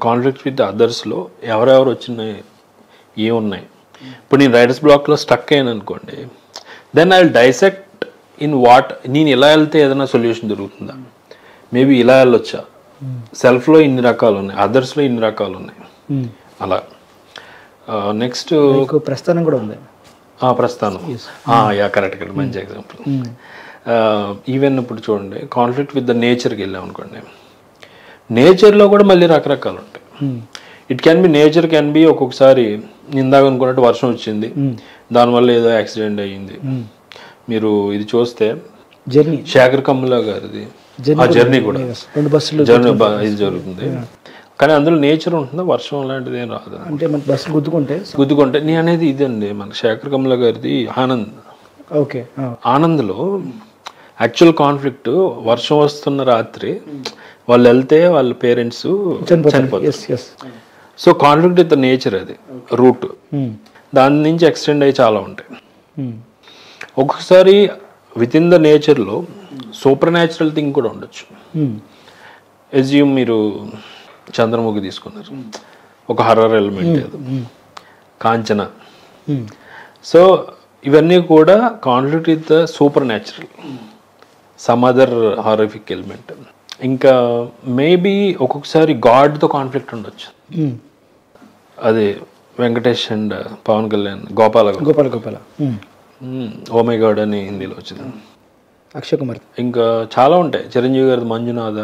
conflict with అదర్స్లో ఎవరెవరు వచ్చినాయి, ఏమున్నాయి. ఇప్పుడు నేను రైటర్స్ బ్లాక్లో స్టక్ అయ్యాను అనుకోండి, then I will dissect in what, నేను ఇలా వెళ్తే ఏదైనా సొల్యూషన్ దొరుకుతుందా, మేబీ ఇలా వెళ్ళొచ్చా, సెల్ఫ్లో ఇన్ని రకాలు ఉన్నాయి, అదర్స్లో ఇన్ని రకాలు ఉన్నాయి, అలా. నెక్స్ట్ ప్రస్థానం కూడా ఉంది. ప్రస్థానం, యా కరెక్ట్, మంచి ఎగ్జాంపుల్. ఈవెన్ ఇప్పుడు చూడండి, కాన్ఫ్లిక్ట్ విత్ ద నేచర్కి వెళ్ళాం అనుకోండి, నేచర్లో కూడా మళ్ళీ రకరకాలు ఉంటాయి. It can be, nature can be ఒక్కొక్కసారి ఇందాక అనుకున్నట్టు వర్షం వచ్చింది, దానివల్ల ఏదో యాక్సిడెంట్ అయ్యింది. మీరు ఇది చూస్తే శేఖర్ కమ్ములా గారిది ఆ జర్నీ కూడా జర్నీ ఇది జరుగుతుంది, కానీ అందులో నేచర్ ఉంటుందా, వర్షం లాంటిది ఏం రాదు. అంటే మన బస్సు గుద్దుకుంటే నేను అనేది ఇదండి, మన శేఖర్ కమ్ములా గారిది ఆనంద్. ఓకే, ఆనంద్లో యాక్చువల్ కాన్ఫ్లిక్ట్ వర్షం వస్తున్న రాత్రి వాళ్ళు వెళ్తే వాళ్ళ పేరెంట్స్ చనిపోతారు. సో కాన్ఫ్లిక్ట్ విత్ నేచర్, అది రూట్, దాని నుంచి ఎక్స్టెండ్ అయ్యి చాలా ఉంటాయి. ఒక్కొక్కసారి విత్ ఇన్ ద నేచర్లో సూపర్ న్యాచురల్ థింగ్ కూడా ఉండొచ్చు. ఎజ్యూమ్ మీరు చంద్రముఖి తీసుకున్నారు, ఒక హర్రర్ ఎలిమెంట్, కాంచన. సో ఇవన్నీ కూడా conflict with the supernatural, some other horrific element. ఇంకా మేబీ ఒక్కొక్కసారి గాడ్తో కాన్ఫ్లిక్ట్ ఉండొచ్చు. అది Venkatesh and Pavan Kalyan, Gopala oh my God అని హిందీలో వచ్చింది, అక్షయ్ కుమార్. ఇంకా చాలా ఉంటాయి, చిరంజీవి గారి మంజునాథ.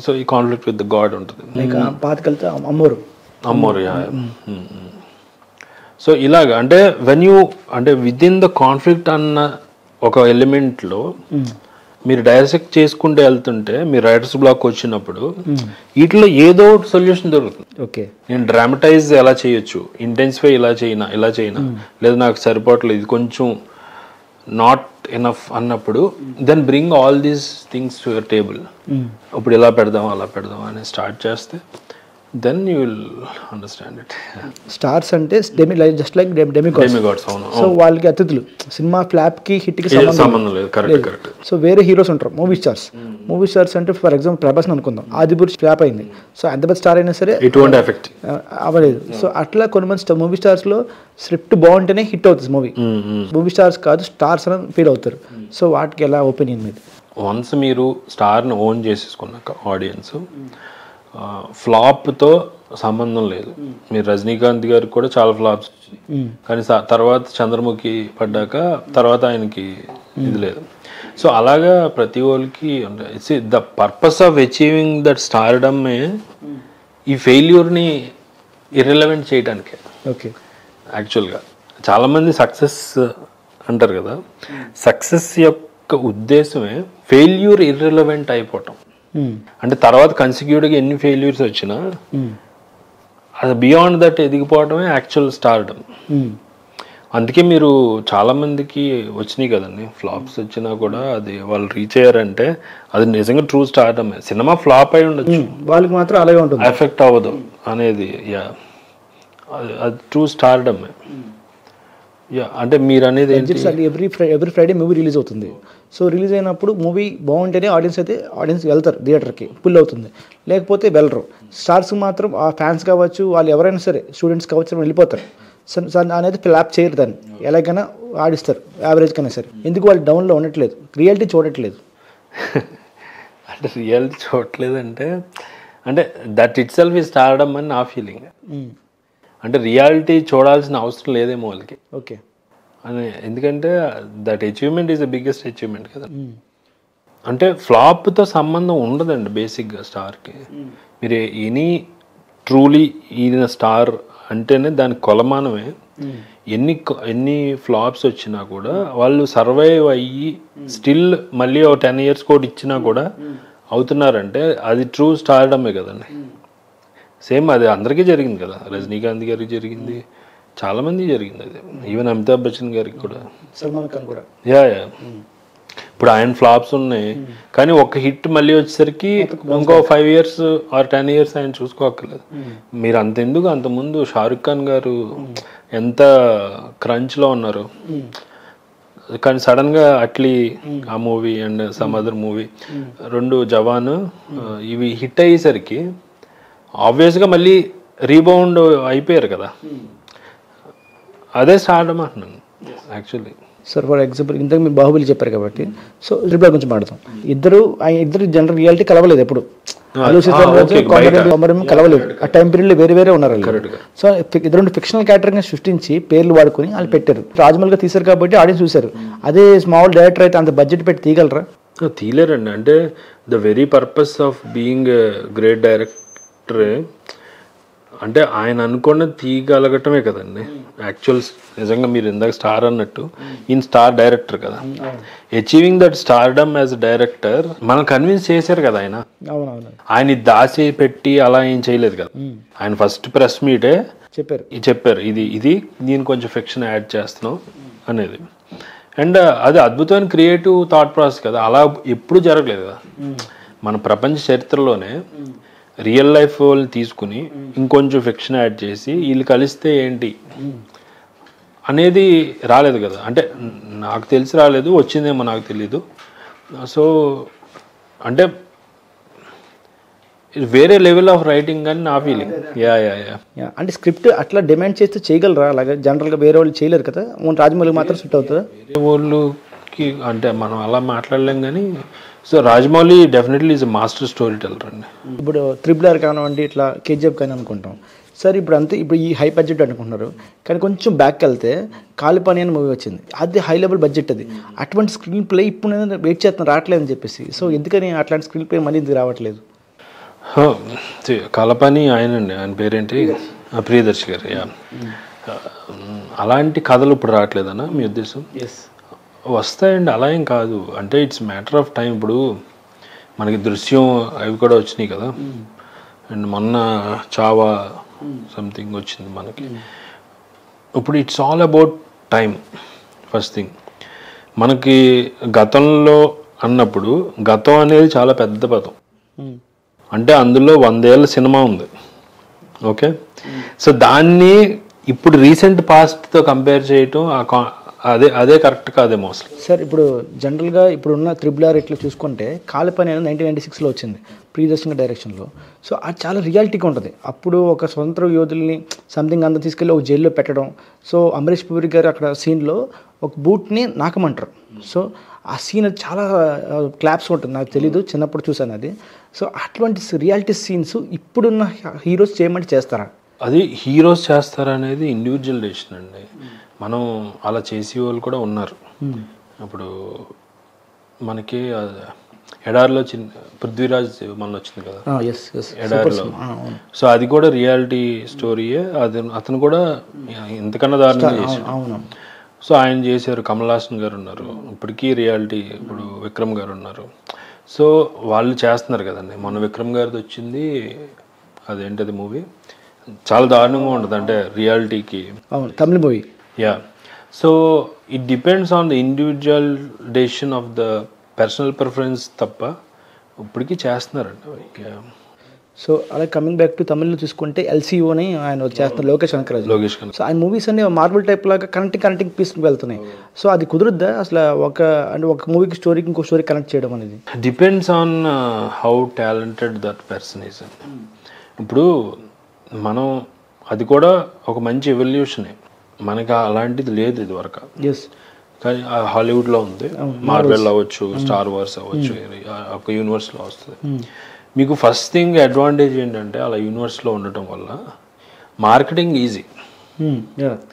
సో ఈ కాన్ఫ్లిక్ట్ విత్ ద గాడ్ ఉంటుంది. అమ్మోరు. సో ఇలాగా అంటే వెన్ యూ అంటే విత్ ఇన్ ద కాన్ఫ్లిక్ట్ అన్న ఒక ఎలిమెంట్లో మీరు డైసెక్ట్ చేసుకుంటూ వెళ్తుంటే, మీరు రైటర్స్ బ్లాక్ వచ్చినప్పుడు వీటిలో ఏదో ఒకటి సొల్యూషన్ దొరుకుతుంది. ఓకే, నేను డ్రామటైజ్ ఎలా చేయొచ్చు, ఇంటెన్సిఫై ఇలా చేయనా, లేదా నాకు సరిపోవట్లేదు, ఇది కొంచెం నాట్ ఎనఫ్ అన్నప్పుడు, then bring all these things to your table. ఇప్పుడు ఇలా పెడదాం అలా పెడదాం అని స్టార్ట్ చేస్తే then you will understand it. Stars అంటే జస్ట్ లైక్ డెమిగాడ్స్. సో వాళ్ళకి అతిథులు, సినిమా ఫ్లాప్ కి హిట్ కి సంబంధం లేదు. కరెక్ట్. సో వేరే హీరోస్ ఉంటారు, మూవీ స్టార్స్ అంటే ఫర్ ఎగ్జాంపుల్ ప్రభాస్ అనుకుందాం, ఆదిపురుష్ ఫ్లాప్ అయింది, సో ఎంత పెద్ద స్టార్ అయినా సరే ఎఫెక్ట్ అవ్వలేదు. సో అట్లా కొంతమంది మూవీ స్టార్స్ లో స్క్రిప్ట్ బాగుంటేనే హిట్ అవుతుంది మూవీ. మూవీ స్టార్స్ కాదు, స్టార్స్ అని ఫీల్ అవుతారు. సో వాటికి ఎలా ఒపీనియన్ మీది? వన్స్ మీరు స్టార్ని ఓన్ చేసేసుకున్నాక ఆడియన్స్, ఫ్లాప్తో సంబంధం లేదు. మీరు రజనీకాంత్ గారికి కూడా చాలా ఫ్లాప్స్ వచ్చినాయి, కానీ తర్వాత చంద్రముఖి పడ్డాక తర్వాత ఆయనకి ఇది లేదు. సో అలాగా ప్రతి వాళ్ళకి the purpose of achieving that stardom ఈ ఫెయిల్యూర్ని ఇర్రెలవెంట్ చేయడానికే. ఓకే, యాక్చువల్గా చాలామంది సక్సెస్ అంటారు కదా, సక్సెస్ యొక్క ఉద్దేశమే ఫెయిల్యూర్ ఇర్రెలవెంట్ అయిపోవటం. అంటే తర్వాత కన్సిక్యూటివ్గా ఎన్ని ఫెయిల్యూర్స్ వచ్చినా అది బియాండ్ దట్ ఎదిగిపోవడమే యాక్చువల్ స్టార్డమ్. అందుకే మీరు చాలా మందికి వచ్చినాయి కదండి ఫ్లాప్స్ వచ్చినా కూడా అది వాళ్ళు రీచ్ అయ్యారంటే అది నిజంగా ట్రూ స్టార్డమ్. సినిమా ఫ్లాప్ అయి ఉండొచ్చు, వాళ్ళకి మాత్రం అలాగే ఉంటుంది, ఎఫెక్ట్ అవ్వదు అనేది. యా, అది ట్రూ స్టార్డమ్. యా, అంటే మీరు అనేది ఎవ్రీ ఫ్రైడే మూవీ రిలీజ్ అవుతుంది. సో రిలీజ్ అయినప్పుడు మూవీ బాగుంటేనే ఆడియన్స్ వెళ్తారు థియేటర్కి, పుల్ అవుతుంది, లేకపోతే వెళ్ళరు. స్టార్స్కి మాత్రం ఆ ఫ్యాన్స్ కావచ్చు, వాళ్ళు ఎవరైనా సరే, స్టూడెంట్స్ కావచ్చు, వెళ్ళిపోతారు. అనేది ఫ్లాప్ చేయరు, దాన్ని ఎలాగైనా ఆడిస్తారు యావరేజ్ కన్నా సరే. ఎందుకు వాళ్ళు డౌన్లో ఉండట్లేదు, రియాలిటీ చూడట్లేదు. అంటే రియాలిటీ చూడట్లేదు అంటే దట్ ఇట్ సెల్ఫ్ ఈ స్టార్డమ్ అని నా ఫీలింగ్. అంటే రియాలిటీ చూడాల్సిన అవసరం లేదేమో వాళ్ళకి. ఓకే. అని ఎందుకంటే that achievement is the biggest achievement కదా. అంటే ఫ్లాప్తో సంబంధం ఉండదండి బేసిక్గా స్టార్కి. మీరు ట్రూలీ ఈయన స్టార్ అంటేనే దాని కొలమానమే. ఎన్ని ఫ్లాప్స్ వచ్చినా కూడా వాళ్ళు సర్వైవ్ అయ్యి స్టిల్ మళ్ళీ 10 years కోటి ఇచ్చినా కూడా అవుతున్నారంటే అది ట్రూ స్టార్డమే కదండి. సేమ్ అది అందరికీ జరిగింది కదా, రజనీకాంత్ గారికి జరిగింది, చాలా మంది జరిగింది అది, ఈవెన్ అమితాబ్ బచ్చన్ గారికి కూడా, సల్మాన్ ఖాన్ కూడా. యా. ఇప్పుడు ఆయన ఫ్లాప్స్ ఉన్నాయి కానీ ఒక హిట్ మళ్ళీ వచ్చేసరికి ఇంకో 5 years or 10 years ఆయన చూసుకోక్కర్లేదు. మీరు అంతెందుకు అంతకుముందు షారుఖ్ ఖాన్ గారు ఎంత క్రంచ్లో ఉన్నారు కానీ సడన్గా అట్లీ ఆ movie and some other movie 2 జవాన్ ఇవి హిట్ అయ్యేసరికి ఆబ్వియస్గా మళ్ళీ రీబౌండ్ అయిపోయారు కదా. అదే స్టార్డమ్ అంటున్నాను యాక్చువల్లీ. సార్ ఫర్ ఎగ్జాంపుల్ ఇంతకు మీరు బాహుబలి చెప్పారు కాబట్టి సో ట్రిపుల్ ఆర్ గురించి మాట్లాడతాం. ఇద్దరు జనరల్ రియాలిటీ కలవలేదు ఎప్పుడు, కలవలేదు. ఆ టైం పీరియడ్లో వేరే ఉన్నారు. సో ఇద్దరు ఫిక్షనల్ క్యారెక్టర్ని సృష్టించి పేర్లు వాడుకొని వాళ్ళు పెట్టారు. రాజమౌళిగా తీశారు కాబట్టి ఆడియన్స్ చూశారు. అదే స్మాల్ డైరెక్టర్ అయితే అంత బడ్జెట్ పెట్టి తీయగలరా? తీయలేరండి. అంటే the very purpose of being great director అంటే ఆయన అనుకున్నది తీయగలగటమే కదండి యాక్చువల్. నిజంగా మీరు ఇందాక స్టార్ అన్నట్టు ఈయన స్టార్ డైరెక్టర్ కదా. Achieving that stardom as director మనం కన్విన్స్ చేశారు కదా ఆయన. ఆయన దాచి పెట్టి అలా ఏం చేయలేదు కదా. ఆయన ఫస్ట్ ప్రెస్ మీటే చెప్పారు ఇది నేను కొంచెం ఫిక్షన్ యాడ్ చేస్తున్నాం అనేది. అండ్ అది అద్భుతమైన క్రియేటివ్ థాట్ ప్రాసెస్ కదా. అలా ఎప్పుడు జరగలేదు కదా మన ప్రపంచ చరిత్రలోనే. రియల్ లైఫ్ వాళ్ళు తీసుకుని ఇంకొంచెం ఫిక్షన్ యాడ్ చేసి వీళ్ళు కలిస్తే ఏంటి అనేది రాలేదు కదా. అంటే నాకు తెలిసి రాలేదు, వచ్చిందేమో నాకు తెలీదు. సో అంటే వేరే లెవెల్ ఆఫ్ రైటింగ్ అని నా ఫీలింగ్. యా. అంటే స్క్రిప్ట్ అట్లా డిమాండ్ చేస్తే చేయగలరా? అలాగే జనరల్గా వేరే వాళ్ళు చేయలేరు కదా, రాజమౌళి మాత్రం సెట్ అవుతుందా? వేరే వాళ్ళకి అంటే మనం అలా మాట్లాడలేం కానీ so Rajamouli definitely is master story teller అండి. ఇప్పుడు ట్రిపుల్ ఆర్ కానివ్వండి, ఇట్లా కేజీఎఫ్ కానీ అనుకుంటాం సార్. ఇప్పుడు ఈ హై బడ్జెట్ అనుకుంటున్నారు కానీ కొంచెం బ్యాక్ వెళ్తే కాలిపని అని మూవీ వచ్చింది. అది హై లెవెల్ బడ్జెట్. అది అటువంటి స్క్రీన్ ప్లే ఇప్పుడు నేను వెయిట్ చేస్తున్నాను రావట్లేదు అని చెప్పేసి. సో ఎందుకని అట్లాంటి స్క్రీన్ ప్లే మళ్ళీ ఇది రావట్లేదు? కలపని ఆయనండి, ఆయన పేరేంటి, ప్రియదర్శి గారు. అలాంటి కథలు ఇప్పుడు రావట్లేదన్నా మీ ఉద్దేశం? వస్తాయండి, అలా ఏం కాదు. అంటే ఇట్స్ మ్యాటర్ ఆఫ్ టైం. ఇప్పుడు మనకి దృశ్యం అవి కూడా వచ్చినాయి కదా, అండ్ మొన్న చావా సంథింగ్ వచ్చింది మనకి. ఇప్పుడు it's all about time. First thing మనకి గతంలో అన్నప్పుడు గతం అనేది చాలా పెద్ద పదం. అంటే అందులో 100 ఏళ్ళ సినిమా ఉంది. ఓకే, సో దాన్ని ఇప్పుడు రీసెంట్ పాస్ట్తో కంపేర్ చేయటం అదే కరెక్ట్ కాదేమో అసలు. సార్ ఇప్పుడు జనరల్గా ఇప్పుడున్న ట్రిపుల్ ఆర్ ఇట్లా చూసుకుంటే కాలిపని అనేది 1996లో వచ్చింది ప్రియదర్శన్ డైరెక్షన్లో. సో అది చాలా రియాలిటీగా ఉంటుంది. అప్పుడు ఒక స్వతంత్ర యోధుల్ని సంథింగ్ అంతా తీసుకెళ్ళి ఒక జైల్లో పెట్టడం. సో అమరీష్ పూరి గారు అక్కడ సీన్లో ఒక బూట్ని నాకమంటారు. సో ఆ సీన్ అది చాలా క్లాప్స్ ఉంటుంది. నాకు తెలీదు, చిన్నప్పుడు చూసాను అది. సో అటువంటి రియాలిటీ సీన్స్ ఇప్పుడున్న హీరోస్ చేయమంటే చేస్తారా? అది హీరోస్ చేస్తారా అనేది ఇండివిజువల్ డెసిషన్ అండి. మనం అలా చేసే వాళ్ళు కూడా ఉన్నారు. ఇప్పుడు మనకి ఎడారిలో పృథ్వీరాజ్ మన వచ్చింది కదా ఎడారిలో. సో అది కూడా రియాలిటీ స్టోరీయే. అతను కూడా ఇంతకన్నా దారుణంగా చేశాడు. సో ఆయన చేశారు. కమల్ హాసన్ గారు ఉన్నారు, ఇప్పటికీ రియాలిటీ. ఇప్పుడు విక్రమ్ గారు ఉన్నారు. సో వాళ్ళు చేస్తున్నారు కదండి. మొన్న విక్రమ్ గారిది వచ్చింది, అదేంటది మూవీ చాలా దారుణంగా ఉంటుంది. అంటే రియాలిటీకి తమిళ movie. Yeah. So it depends on the individual decision of the personal preference తప్ప ఇప్పటికీ చేస్తున్నారండి. సో అలా కమింగ్ బ్యాక్ టు తమిళ్లో చూసుకుంటే ఎల్సీఓ అని ఆయన చేస్తున్నారు, లోకేష్ కనకరాజు. సో ఆయన మూవీస్ అన్ని మార్బుల్ టైప్ లాగా కనెక్టింగ్ పీస్ వెళ్తున్నాయి. సో అది కుదురుద్దా అసలు? ఒక మూవీకి స్టోరీకి ఇంకో స్టోరీ కనెక్ట్ చేయడం అనేది depends on how talented that person is. ఇప్పుడు మనం అది కూడా ఒక మంచి ఎవల్యూషనే. మనకి అలాంటిది లేదు ఇది వరకు. కానీ హాలీవుడ్లో ఉంది, మార్వెల్ అవ్వచ్చు, స్టార్ వార్స్ అవ్వచ్చు, ఒక యూనివర్స్లో వస్తుంది. మీకు ఫస్ట్ థింగ్ అడ్వాంటేజ్ ఏంటంటే అలా యూనివర్స్లో ఉండటం వల్ల మార్కెటింగ్ ఈజీ.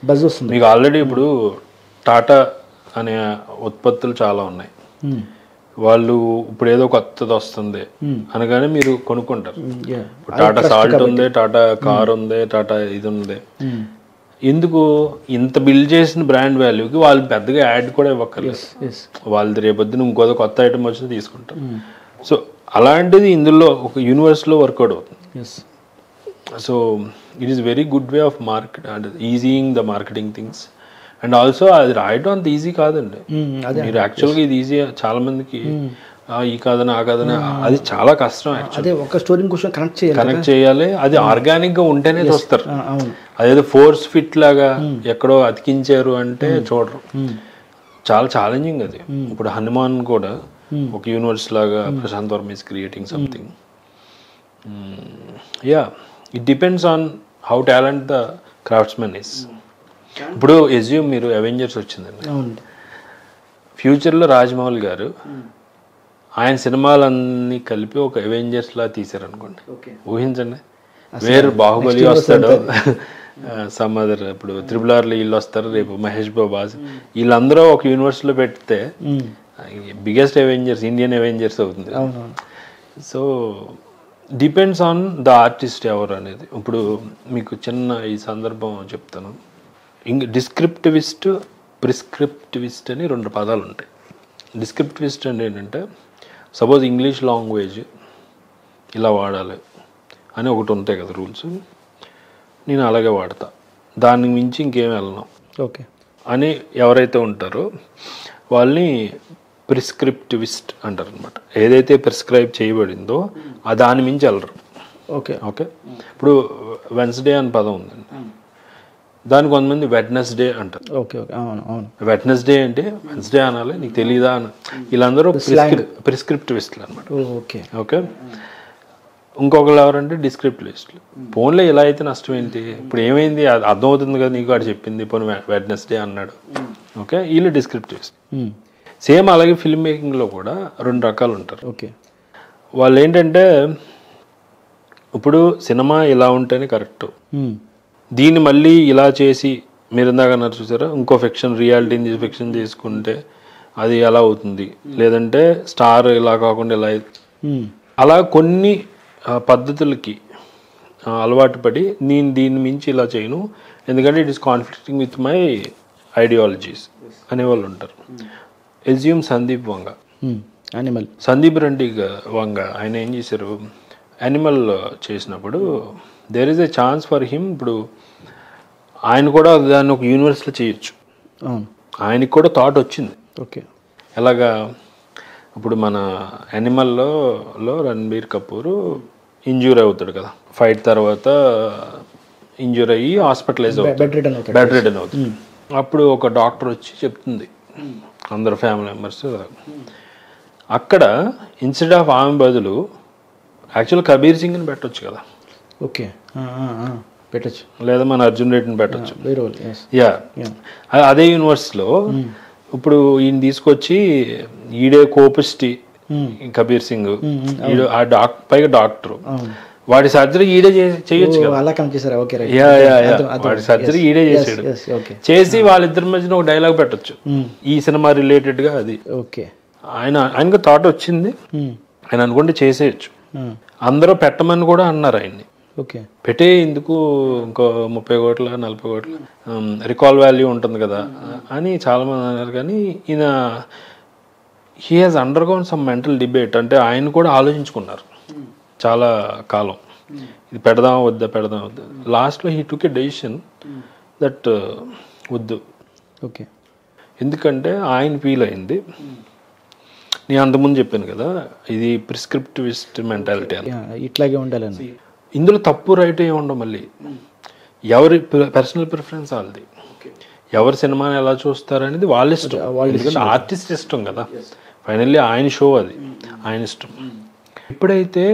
బజ్ వస్తుంది మీకు ఆల్రెడీ ఇప్పుడు టాటా అనే ఉత్పత్తులు చాలా ఉన్నాయి. వాళ్ళు ఇప్పుడు ఏదో కొత్తది వస్తుంది అనగానే మీరు కొనుక్కుంటారు. టాటా సాల్ట్ ఉంది, టాటా కార్ ఉంది, టాటా ఇది ఉంది. ఎందుకు ఇంత బిల్డ్ చేసిన బ్రాండ్ వాల్యూకి వాళ్ళు పెద్దగా యాడ్ కూడా ఇవ్వక్కర్లేదు. వాళ్ళది రేపొద్దున ఇంకోదో కొత్త ఐటమ్ వచ్చి తీసుకుంటారు. సో అలాంటిది ఇందులో ఒక యూనివర్స్లో వర్కౌట్ అవుతుంది. So it is very good way of market and easing the marketing things. And also అది రాయడం అంత ఈజీ కాదండి. మీరు యాక్చువల్గా ఇది ఈజీ, చాలా మందికి ఈ కాదని ఆ కాదని, అది చాలా కష్టం. అదే ఒక స్టోరీని కొంచెం కనెక్ట్ చేయాలి. అది ఆర్గానిక్ గా ఉంటేనే చూస్తారు. అదేదో ఫోర్స్ ఫిట్ లాగా ఎక్కడో అతికించారు అంటే చూడరు. చాలా ఛాలెంజింగ్ అది. ఇప్పుడు హనుమాన్ కూడా ఒక యూనివర్స్ లాగా Prashanth Varma is creating something. Yeah, it depends on how talent the craftsmen is. ఇప్పుడు ఎస్యూమ్ మీరు అవెంజర్స్ వచ్చిందండి, ఫ్యూచర్లో రాజమౌళి గారు ఆయన సినిమాలన్నీ కలిపి ఒక అవెంజర్స్ లా తీశారనుకోండి, ఊహించండి. వేరు బాహుబలి వస్తాడు, సమ్ అదర్, ఇప్పుడు RRR వీళ్ళు వస్తారు, రేపు మహేష్ బాబు, వీళ్ళందరూ ఒక యూనివర్స్ లో పెడితే బిగ్గెస్ట్ అవెంజర్స్, ఇండియన్ అవెంజర్స్ అవుతుంది. So depends on the artist ఎవరు అనేది. ఇప్పుడు మీకు చిన్న ఈ సందర్భం చెప్తాను. డిస్క్రిప్టివిస్ట్, ప్రిస్క్రిప్టివిస్ట్ అని 2 పదాలు ఉంటాయి. డిస్క్రిప్టివిస్ట్ అంటే ఏంటంటే, సపోజ్ ఇంగ్లీష్ లాంగ్వేజ్ ఇలా వాడాలి అని ఒకటి ఉంటాయి కదా రూల్స్, నేను అలాగే వాడతా, దానికి మించి ఇంకేం వెళ్ళను అని ఎవరైతే ఉంటారో వాళ్ళని ప్రిస్క్రిప్టివిస్ట్ అంటారు అనమాట. ఏదైతే ప్రిస్క్రైబ్ చేయబడిందో దాని మించి వెళ్ళరు. ఓకే. ఇప్పుడు వెన్స్డే అని పదం ఉందండి, దాని కొంతమంది వెడ్నెస్డే అంటారు. వెడ్నెస్డే అంటే వెన్స్డే అనాలి, నీకు తెలీదా అని. వీళ్ళందరూ ప్రిస్క్రిప్టివిస్ట్లు అనమాట. ఓకే. ఇంకొకరు ఎవరంటే డిస్క్రిప్టివిస్ట్లు. ఫోన్లో ఇలా అయితే నష్టం ఏంటి, ఇప్పుడు ఏమైంది అర్థమవుతుంది కదా నీకు, వాడు చెప్పింది పోనీ వెడ్నెస్డే అన్నాడు. ఓకే, వీళ్ళు డిస్క్రిప్టివిస్ట్. సేమ్ అలాగే ఫిల్మ్ మేకింగ్లో కూడా 2 రకాలు ఉంటారు. వాళ్ళు ఏంటంటే, ఇప్పుడు సినిమా ఇలా ఉంటేనే కరెక్ట్, దీన్ని మళ్ళీ ఇలా చేసి, మీరు ఇందాక అన్నారు చూసారా, ఇంకో ఫిక్షన్ రియాలిటీని ఫిక్షన్ చేసుకుంటే అది ఎలా అవుతుంది, లేదంటే స్టార్ ఇలా కాకుండా ఇలా, అలా కొన్ని పద్ధతులకి అలవాటు పడి నేను దీన్ని మించి ఇలా చేయను, ఎందుకంటే it is conflicting with my ideologies అనేవాళ్ళు ఉంటారు. ఎస్యూమ్ సందీప్ వంగ, సందీప్ రెడ్డి వంగ, ఆయన ఏం చేశారు, యానిమల్ చేసినప్పుడు there is a chance for him. ఇప్పుడు ఆయన కూడా దాన్ని ఒక యూనివర్స్లో చేయొచ్చు. ఆయనకి కూడా థాట్ వచ్చింది. ఎలాగా, ఇప్పుడు మన యానిమల్లో రణబీర్ కపూర్ ఇంజ్యూర్ అవుతాడు కదా, ఫైట్ తర్వాత ఇంజ్యూర్ అయ్యి హాస్పిటలైజ్ అవుతాడు, బెడ్ రిడన్ అవుతుంది. అప్పుడు ఒక డాక్టర్ వచ్చి చెప్తుంది అందరు ఫ్యామిలీ మెంబర్స్, అక్కడ ఇన్స్టెడ్ ఆఫ్ ఆమె బదులు యాక్చువల్ కబీర్ సింగ్ని పెట్టొచ్చు కదా, పెట్టచ్చు, లేదా మన అర్జున్ రెడ్డిని పెట్టచ్చు. యా, అదే యూనివర్స్లో ఇప్పుడు ఈయన తీసుకొచ్చి ఈడే కోపిస్టి కబీర్ సింగ్, పైగా డాక్టర్, వాడి సర్జరీ ఈడే చేయొచ్చు కదా. వాడి సర్జరీ ఈడే చేసాడు, చేసి వాళ్ళిద్దరి మధ్యన ఒక డైలాగ్ పెట్టచ్చు ఈ సినిమా రిలేటెడ్ గా. అది ఆయనకు థాట్ వచ్చింది, ఆయన అనుకుంటే చేసేయచ్చు. అందరూ పెట్టమని కూడా అన్నారు ఆయన్ని, పెట్టే ఎందుకు ఇంకో 30 కోట్ల 40 కోట్ల రికాల్ వాల్యూ ఉంటుంది కదా అని చాలా మంది అన్నారు. కానీ ఈయన he has undergone some mental debate, అంటే ఆయన కూడా ఆలోచించుకున్నారు చాలా కాలం, ఇది పెడదాం వద్దా. లాస్ట్లో he took a decision that వద్దు. ఎందుకంటే ఆయన ఫీల్ అయింది, నేను అంతకుముందు చెప్పాను కదా, ఇది ప్రిస్క్రిప్టివిస్ట్ మెంటాలిటీ అని, ఇట్లాగే ఉండాలని. ఇందులో తప్పు రైట్ ఏమి ఉండవు, మళ్ళీ ఎవరి పర్సనల్ ప్రిఫరెన్స్ వాళ్ళది, ఎవరి సినిమాని ఎలా చూస్తారనేది వాళ్ళ ఇష్టం, ఎందుకంటే ఆర్టిస్ట్ ఇష్టం కదా, ఫైనల్లీ ఆయన షో, అది ఆయన ఇష్టం. ఎప్పుడైతే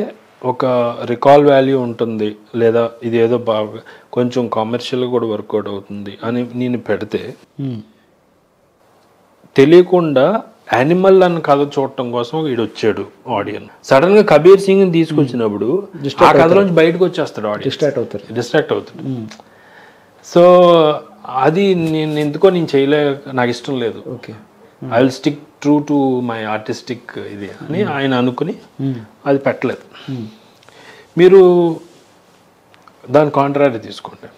ఒక రికాల్ వాల్యూ ఉంటుంది, లేదా ఇది ఏదో బాగా కొంచెం కమర్షియల్గా కూడా వర్కౌట్ అవుతుంది అని నేను పెడితే తెలియకుండా యానిమల్ అన్న కథ చూడటం కోసం వీడు వచ్చాడు ఆడియన్స్. సడన్ గా కబీర్ సింగ్ తీసుకొచ్చినప్పుడు ఆ కథలోంచి బయటకు వచ్చేస్తాడు ఆడియన్స్, డిస్ట్రాక్ట్ అవుతాడు. సో అది నేను ఎందుకో నేను నాకు ఇష్టం లేదు. I will stick true to my artistic ఇది అని ఆయన అనుకుని అది పెట్టలేదు. మీరు దాని కాంట్రారీ తీసుకోండి.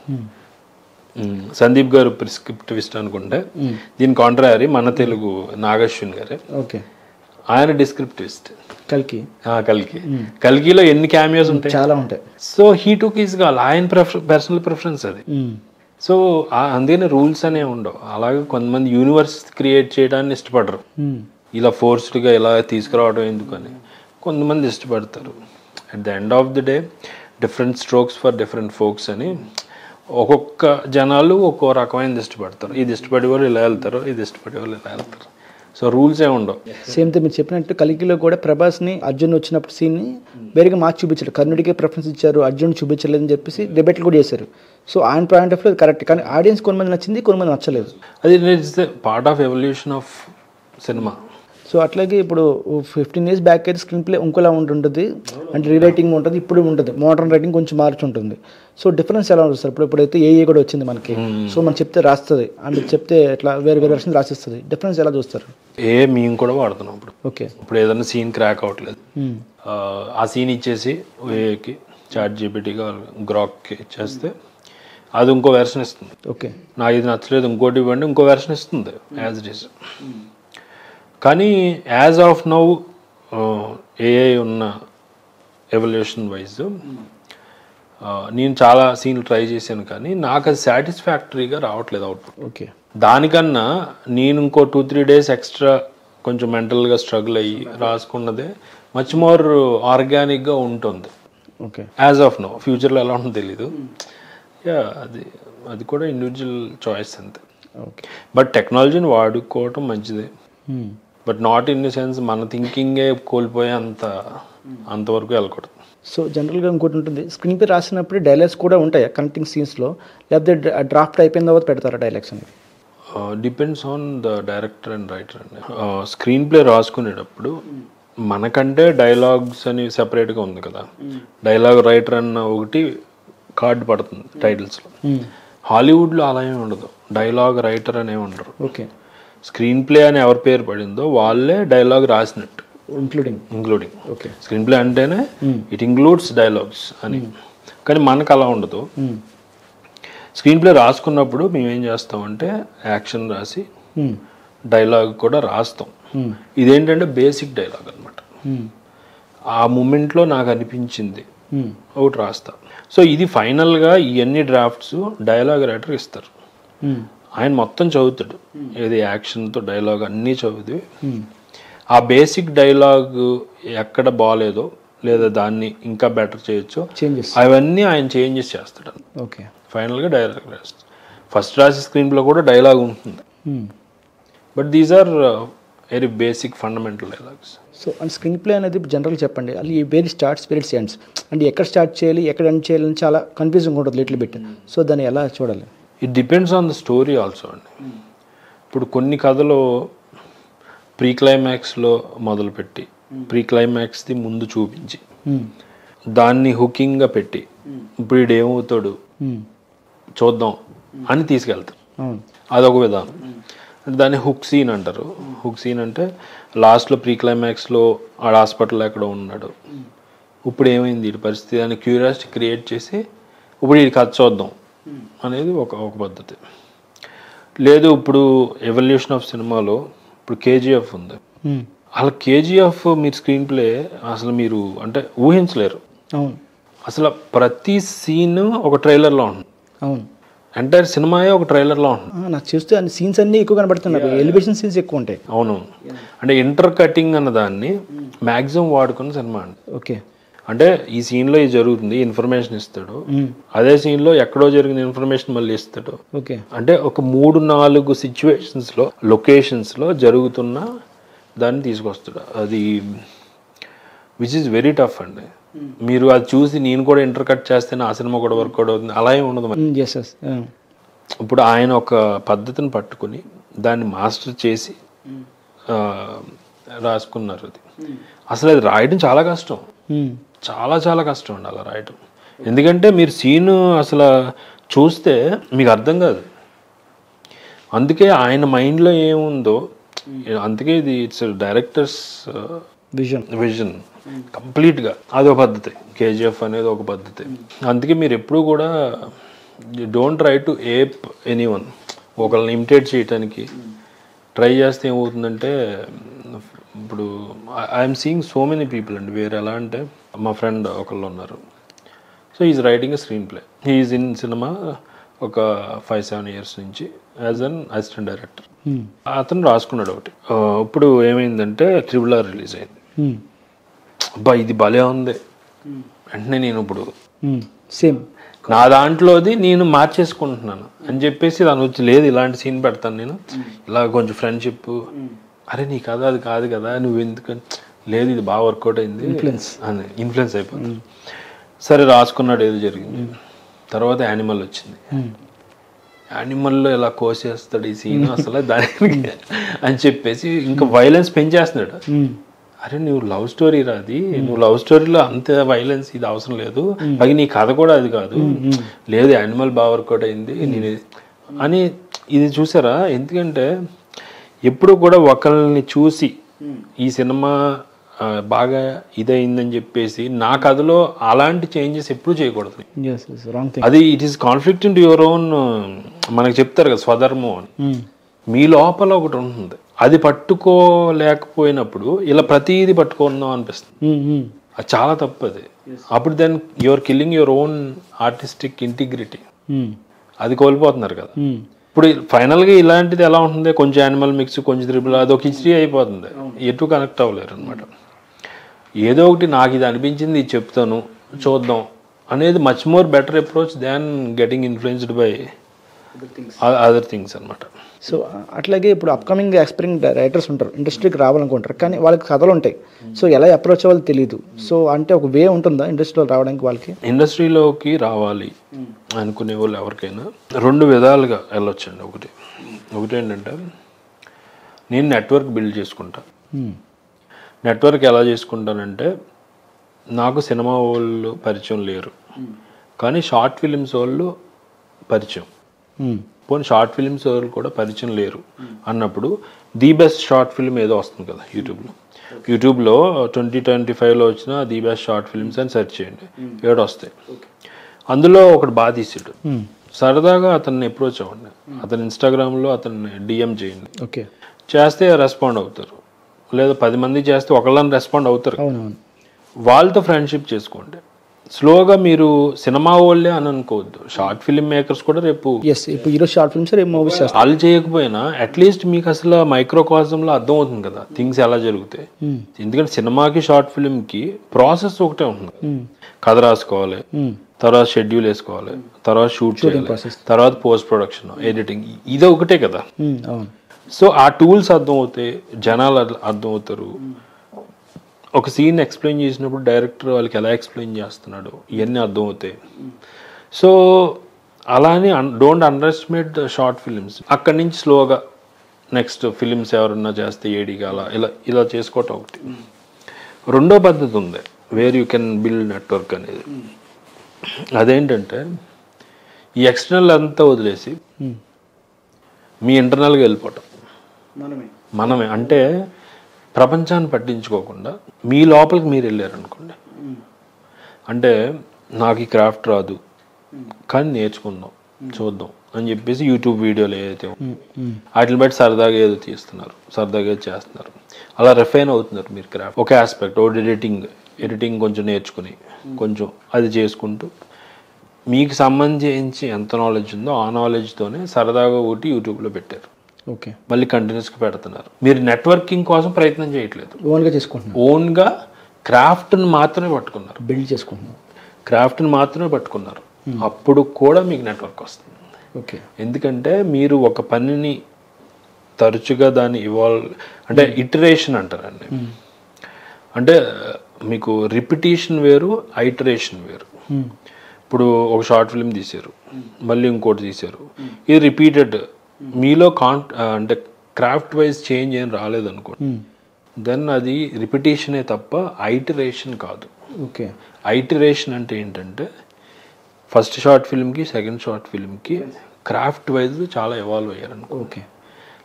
సందీప్ గారు ప్రిస్క్రిప్టివిస్ట్ అనుకుంటే దీని కాంట్రారీ మన తెలుగు నాగశ్విన్ గారే, ఆయన డిస్క్రిప్టివిస్ట్. కల్కిలో ఎన్ని క్యామియోస్ ఉంటాయి, చాలా ఉంటాయి. So he took his call, ఆయన పర్సనల్ ప్రిఫరెన్స్ అది. సో అందుకని రూల్స్ అనేవి ఉండవు. అలాగే కొంతమంది యూనివర్స్ క్రియేట్ చేయడాన్ని ఇష్టపడరు, ఇలా ఫోర్స్డ్గా ఇలా తీసుకురావడం ఎందుకని కొంతమంది ఇష్టపడతారు. At the end of the day different strokes for different folks అని ఒక్కొక్క జనాలు ఒక్కో రకమైనది ఇష్టపడతారు. ఇది ఇష్టపడే వాళ్ళు ఇలా వెళ్తారు, ఇది ఇష్టపడే వాళ్ళు ఇలా వెళ్తారు. సో రూల్స్ ఏ ఉండవు. సేమ్ థింగ్ మీరు చెప్పినట్టు కలికిలో కూడా ప్రభాస్ని అర్జున్ వచ్చినప్పుడు సీన్ని వేరేగా మార్చి చూపించారు. కర్ణుడికే ప్రిఫరెన్స్ ఇచ్చారు, అర్జున్ చూపించలేదని చెప్పేసి డిబేట్లు కూడా చేశారు. సో ఆయన పాయింట్ ఆఫ్ వ్యూ కరెక్ట్, కానీ ఆడియన్స్ కొంతమంది నచ్చింది, కొంతమంది నచ్చలేదు. అది part of evolution of cinema. So అట్లాగే ఇప్పుడు 15 years బ్యాక్ అయితే స్క్రీన్ ప్లే ఇంకోలా ఉంటుంది, అంటే రీరైటింగ్ ఉంటుంది, ఇప్పుడు ఉంటుంది మోడర్న్ రైటింగ్ కొంచెం మార్చి ఉంటుంది. సో డిఫరెన్స్ ఎలా ఉంటుంది సార్? ఇప్పుడైతే ఏఏ కూడా వచ్చింది మనకి, సో మనం చెప్తే రాస్తుంది, అంటే చెప్తే ఇట్లా వేరే వెర్షన్ రాసిస్తుంది. డిఫరెన్స్ ఎలా చూస్తారు? మేము కూడా వాడుతున్నాం ఇప్పుడు. ఇప్పుడు ఏదైనా సీన్ క్రాక్ అవ్వట్లేదు, ఆ సీన్ ఇచ్చేసి ఏఏకి చాట్ జీపీటీగా గ్రాక్కి ఇచ్చేస్తే అది ఇంకో వెర్షన్ ఇస్తుంది. నాకు ఇది నచ్చలేదు ఇంకోటి ఇవ్వండి, ఇంకో వెర్షన్ ఇస్తుంది యాజ్ ఇట్ ఈస్. కానీ యాజ్ ఆఫ్ నౌ ఏఐ ఉన్న ఎవల్యూషన్ వైజ్ నేను చాలా సీన్లు ట్రై చేశాను, కానీ నాకు అది సాటిస్ఫాక్టరీగా రావట్లేదు అవుట్పుట్. దానికన్నా నేను ఇంకో 2-3 days ఎక్స్ట్రా కొంచెం మెంటల్గా స్ట్రగుల్ అయ్యి రాసుకున్నదే మచ్ మోర్ ఆర్గానిక్గా ఉంటుంది యాజ్ ఆఫ్ నౌ. ఫ్యూచర్లో ఎలా ఉంటుందో తెలీదు. అది కూడా ఇండివిజువల్ చాయిస్ అంతే. బట్ టెక్నాలజీని వాడుకోవటం మంచిదే, but not in the sense మన థింకింగే కోల్పోయే అంతవరకు వెళ్ళకూడదు. సో జనరల్గా ఇంకోటి ఉంటుంది, స్క్రీన్ పే రాసినప్పుడు డైలాగ్స్ కూడా ఉంటాయి కనెక్టింగ్ సీన్స్లో, లేకపోతే డ్రాఫ్ట్ అయిపోయిన తర్వాత పెడతారా డైలాగ్స్ అనేది? Depends on the director and writer అండి. స్క్రీన్ ప్లే రాసుకునేటప్పుడు మనకంటే డైలాగ్స్ అని సెపరేట్గా ఉంది కదా, డైలాగ్ రైటర్ అన్న ఒకటి కార్డు పడుతుంది టైటిల్స్లో. హాలీవుడ్లో అలా ఏమి ఉండదు, డైలాగ్ రైటర్ అనే ఉండరు. స్క్రీన్ ప్లే అని ఎవరి పేరు పడిందో వాళ్ళే డైలాగ్ రాసినట్టు, ఇంక్లూడింగ్. స్క్రీన్ ప్లే అంటేనే ఇట్ ఇంక్లూడ్స్ డైలాగ్స్ అని. కానీ మనకు అలా ఉండదు. స్క్రీన్ ప్లే రాసుకున్నప్పుడు మేము ఏం చేస్తామంటే యాక్షన్ రాసి డైలాగ్ కూడా రాస్తాం. ఇదేంటంటే బేసిక్ డైలాగ్ అనమాట. ఆ మూమెంట్లో నాకు అనిపించింది ఒకటి రాస్తా. సో ఇది ఫైనల్గా ఇవన్నీ డ్రాఫ్ట్స్ డైలాగ్ రైటర్ ఇస్తారు. ఆయన మొత్తం చదువుతాడు, ఏది యాక్షన్తో డైలాగ్ అన్నీ చదివి ఆ బేసిక్ డైలాగ్ ఎక్కడ బాగాలేదో లేదా దాన్ని ఇంకా బెటర్ చేయొచ్చో అవన్నీ ఆయన చేంజెస్ చేస్తాడు. ఫైనల్గా డైలాగ్ రాస్తాడు. ఫస్ట్ రాసే స్క్రీన్లో కూడా డైలాగ్ ఉంటుంది, but these are very basic fundamental dialogues. So and screenplay అనేది జనరల్ చెప్పండి, అది వేరీ స్టార్ట్స్ వేరీ ఎండ్స్, అంటే ఎక్కడ స్టార్ట్ చేయాలి ఎక్కడ ఎండ్ చేయాలని చాలా కన్ఫ్యూజింగ్ ఉంటుంది లిటిల్ బిట్. సో దాన్ని ఎలా చూడాలి? It depends on the story also అండి. ఇప్పుడు కొన్ని కథలు ప్రీ క్లైమాక్స్లో మొదలుపెట్టి ప్రీ క్లైమాక్స్ది ముందు చూపించి దాన్ని హుకింగ్గా పెట్టి ఇప్పుడు వీడు ఏమవుతాడు చూద్దాం అని తీసుకెళ్తారు, అదొక విధానం. దాన్ని హుక్ సీన్ అంటారు. హుక్ సీన్ అంటే లాస్ట్లో ప్రీ క్లైమాక్స్లో ఆడ హాస్పిటల్ ఎక్కడో ఉన్నాడు, ఇప్పుడు ఏమైంది వీడి పరిస్థితి అని క్యూరియాసిటీ క్రియేట్ చేసి ఇప్పుడు వీడి కథ చూద్దాం అనేది ఒక పద్ధతి. లేదు ఇప్పుడు ఎవల్యూషన్ ఆఫ్ సినిమాలో ఇప్పుడు కేజీఎఫ్ ఉంది, అలా కేజీఎఫ్ మీరు స్క్రీన్ ప్లే అసలు మీరు అంటే ఊహించలేరు. అసలు ప్రతి సీన్ ఒక ట్రైలర్లో ఉంటుంది, ఎంటైర్ సినిమాయే ఒక ట్రైలర్లో ఉంటుంది. నాకు చూస్తే అన్ని సీన్స్ అన్నీ ఎక్కువ కనబడుతున్నాయి, ఎలివేషన్ సీన్స్ ఎక్కువ ఉంటాయి. అవును, అంటే ఇంటర్ కటింగ్ అన్న దాన్ని మ్యాక్సిమం వాడుకున్న సినిమా అండి. అంటే ఈ సీన్లో ఇది జరుగుతుంది ఇన్ఫర్మేషన్ ఇస్తాడు, అదే సీన్లో ఎక్కడో జరిగిన ఇన్ఫర్మేషన్ మళ్ళీ ఇస్తాడు. అంటే ఒక 3-4 సిచ్యువేషన్స్లో లొకేషన్స్లో జరుగుతున్న దాన్ని తీసుకొస్తాడు. అది విచ్ ఈస్ వెరీ టఫ్ అండి. మీరు అది చూసి నేను కూడా ఇంటర్ కట్ చేస్తే ఆ సినిమా కూడా వర్కౌట్ అవుతుంది అలా ఏమి ఉండదు. ఇప్పుడు ఆయన ఒక పద్ధతిని పట్టుకుని దాన్ని మాస్టర్ చేసి రాసుకున్నారు. అది అసలు అది రాయడం చాలా కష్టం, చాలా చాలా కష్టం అండి అలా రాయటం. ఎందుకంటే మీరు సీన్ అసలు చూస్తే మీకు అర్థం కాదు. అందుకే ఆయన మైండ్లో ఏముందో, అందుకే ఇది ఇట్స్ డైరెక్టర్స్ విజన్ కంప్లీట్గా. అదొక పద్ధతి, కేజీఎఫ్ అనేది ఒక పద్ధతి. అందుకే మీరు ఎప్పుడు కూడా don't try to ape anyone. ఒకళ్ళని ఇమిటేట్ చేయడానికి ట్రై చేస్తే ఏమవుతుందంటే, ఇప్పుడు I'm seeing so many people అండి. వేరే ఎలా అంటే, మా ఫ్రెండ్ ఒకళ్ళు ఉన్నారు. So is writing a screenplay. He's in cinema ఒక 5-7 years నుంచి యాజ్ అన్ అసిస్టెంట్ డైరెక్టర్. అతను రాసుకున్నాడు ఒకటి. ఇప్పుడు ఏమైందంటే RRR రిలీజ్ అయింది. అబ్బా ఇది భలే ఉంది. వెంటనే నేను ఇప్పుడు సేమ్ నా దాంట్లోది నేను మార్చేసుకుంటున్నాను అని చెప్పేసి దాని వచ్చి, లేదు ఇలాంటి సీన్ పెడతాను నేను, ఇలా కొంచెం ఫ్రెండ్షిప్, అరే నీ కథ అది కాదు కదా, నువ్వు ఎందుకని, లేదు ఇది బాగా వర్కౌట్ అయింది అని ఇన్ఫ్లుయెన్స్ అయిపోతుంది. సరే రాసుకున్నాడు, ఏదో జరిగింది. తర్వాత యానిమల్ వచ్చింది. యానిమల్లో ఇలా కోసేస్తాడు ఈ సీన్ అసలు దానికి అని చెప్పేసి ఇంకా వైలెన్స్ పెంచేస్తున్నాడు. అరే నువ్వు లవ్ స్టోరీ రాది, నువ్వు లవ్ స్టోరీలో అంత వైలెన్స్ ఇది అవసరం లేదు, పైగా నీ కథ కూడా అది కాదు, లేదు యానిమల్ బాగా వర్కౌట్ అయింది నేను అని. ఇది చూసారా? ఎందుకంటే ఎప్పుడు కూడా ఒకళ్ళని చూసి ఈ సినిమా బాగా ఇదైందని చెప్పేసి నా కథలో అలాంటి చేంజెస్ ఎప్పుడు చేయకూడదు. అది it is conflict in your own. మనకు చెప్తారు కదా స్వధర్మం అని, మీ లోపల ఒకటి ఉంటుంది, అది పట్టుకోలేకపోయినప్పుడు ఇలా ప్రతిదీ పట్టుకున్నాం అనిపిస్తుంది. అది చాలా తప్పు. అది అప్పుడు then your killing your own artistic integrity. అది కోల్పోతున్నారు కదా. ఇప్పుడు ఫైనల్గా ఇలాంటిది ఎలా ఉంటుంది, కొంచెం యానిమల్ మిక్స్, కొంచెం త్రిబుల్, అది ఒక హిస్టరీ అయిపోతుంది, ఎటు కనెక్ట్ అవ్వలేరు అనమాట. ఏదో ఒకటి నాకు ఇది అనిపించింది ఇది చెప్తాను చూద్దాం అనేది much more better approach than getting influenced by other things అనమాట. సో అట్లాగే ఇప్పుడు అప్కమింగ్ ఎక్స్పైరింగ్ రైటర్స్ ఉంటారు, ఇండస్ట్రీకి రావాలనుకుంటారు, కానీ వాళ్ళకి కథలు ఉంటాయి. సో ఎలా అప్రోచ్ అవ్వాలో తెలియదు. సో అంటే ఒక వే ఉంటుందా ఇండస్ట్రీలో రావడానికి? వాళ్ళకి ఇండస్ట్రీలోకి రావాలి అనుకునే వాళ్ళు ఎవరికైనా 2 విధాలుగా వెళ్ళొచ్చండి. ఒకటి ఏంటంటే, నేను నెట్వర్క్ బిల్డ్ చేసుకుంటా. నెట్వర్క్ ఎలా చేసుకుంటానంటే, నాకు సినిమా వాళ్ళు పరిచయం లేరు, కానీ షార్ట్ ఫిలిమ్స్ వాళ్ళు పరిచయం. పోనీ షార్ట్ ఫిలిమ్స్ వాళ్ళు కూడా పరిచయం లేరు అన్నప్పుడు ది బెస్ట్ షార్ట్ ఫిల్మ్ ఏదో వస్తుంది కదా యూట్యూబ్లో 2025లో వచ్చిన ది బెస్ట్ షార్ట్ ఫిల్మ్స్ అని సెర్చ్ చేయండి, 7 వస్తాయి. అందులో ఒకటి బాగా తీసాడు, సరదాగా అతన్ని అప్రోచ్ అవ్వండి. అతని ఇన్స్టాగ్రామ్లో అతన్ని డిఎం చేయండి. చేస్తే రెస్పాండ్ అవుతారు, లేదా 10 మంది చేస్తే ఒకళ్ళని రెస్పాండ్ అవుతారు. వాళ్ళతో ఫ్రెండ్షిప్ చేసుకోండి. స్లోగా మీరు సినిమా వాళ్ళే అని అనుకోవద్దు, షార్ట్ ఫిల్మ్ మేకర్స్ కూడా రేపు షార్ట్ ఫిల్మ్స్ వాళ్ళు చేయకపోయినా అట్లీస్ట్ మీకు అసలు మైక్రోకాజంలో అర్థం అవుతుంది కదా థింగ్స్ ఎలా జరుగుతాయి. ఎందుకంటే సినిమాకి షార్ట్ ఫిల్మ్కి ప్రాసెస్ ఒకటే ఉంటుంది. కథ రాసుకోవాలి, తర్వాత షెడ్యూల్ వేసుకోవాలి, తర్వాత షూట్ చేయాలి, తర్వాత పోస్ట్ ప్రొడక్షన్, ఎడిటింగ్, ఇది ఒకటే కదా. సో ఆ టూల్స్ అర్థం అవుతాయి, జనాలు అర్థం అవుతారు. ఒక సీన్ ఎక్స్ప్లెయిన్ చేసినప్పుడు డైరెక్టర్ వాళ్ళకి ఎలా ఎక్స్ప్లెయిన్ చేస్తున్నాడు ఇవన్నీ అర్థమవుతాయి. సో అలానే don't under estimate the short films. అక్కడి నుంచి స్లోగా నెక్స్ట్ ఫిలిమ్స్ ఎవరన్నా చేస్తే ఏడిగా ఇలా చేసుకోవటం ఒకటి. రెండో పద్ధతి ఉంది where you can build network అనేది. అదేంటంటే ఈ ఎక్స్టర్నల్ అంతా వదిలేసి మీ ఇంటర్నల్గా వెళ్ళిపోవటం. మనమే అంటే ప్రపంచాన్ని పట్టించుకోకుండా మీ లోపలికి మీరు వెళ్ళారనుకోండి, అంటే నాకు ఈ క్రాఫ్ట్ రాదు కానీ నేర్చుకుందాం చూద్దాం అని చెప్పేసి యూట్యూబ్ వీడియోలు ఏదైతే వాటిని బట్టి సరదాగా ఏదో తీస్తున్నారు, సరదాగా ఏదో చేస్తున్నారు, అలా రిఫైన్ అవుతున్నారు మీరు క్రాఫ్ట్. ఒక ఆస్పెక్ట్ ఒకటి ఎడిటింగ్ కొంచెం నేర్చుకుని కొంచెం అది చేసుకుంటూ మీకు సంబంధించి ఎంత నాలెడ్జ్ ఉందో ఆ నాలెడ్జ్తోనే సరదాగా ఒకటి యూట్యూబ్లో పెట్టారు. మళ్ళీ కంటిన్యూస్గా పెడుతున్నారు. మీరు నెట్వర్కింగ్ కోసం ప్రయత్నం చేయట్లేదు, ఓన్గా క్రాఫ్ట్ని మాత్రమే పట్టుకున్నారు, బిల్డ్ చేసుకుంటున్నారు, క్రాఫ్ట్ని మాత్రమే పట్టుకున్నారు. అప్పుడు కూడా మీకు నెట్వర్క్ వస్తుంది. ఎందుకంటే మీరు ఒక పనిని తరచుగా దాన్ని అంటే ఇటరేషన్ అంటారండి. అంటే మీకు రిపిటేషన్ వేరు, ఐటరేషన్ వేరు. ఇప్పుడు ఒక షార్ట్ ఫిల్మ్ తీశారు, మళ్ళీ ఇంకోటి తీశారు, ఇది రిపీటెడ్. మీలో అంటే క్రాఫ్ట్ వైజ్ చేంజ్ ఏం రాలేదనుకోండి, దెన్ అది రిపిటేషనే తప్ప ఐటరేషన్ కాదు. ఓకే. ఐటరేషన్ అంటే ఏంటంటే ఫస్ట్ షార్ట్ ఫిల్మ్కి సెకండ్ షార్ట్ ఫిల్మ్కి క్రాఫ్ట్ వైజ్ చాలా ఎవాల్వ్ అయ్యారనుకో. ఓకే.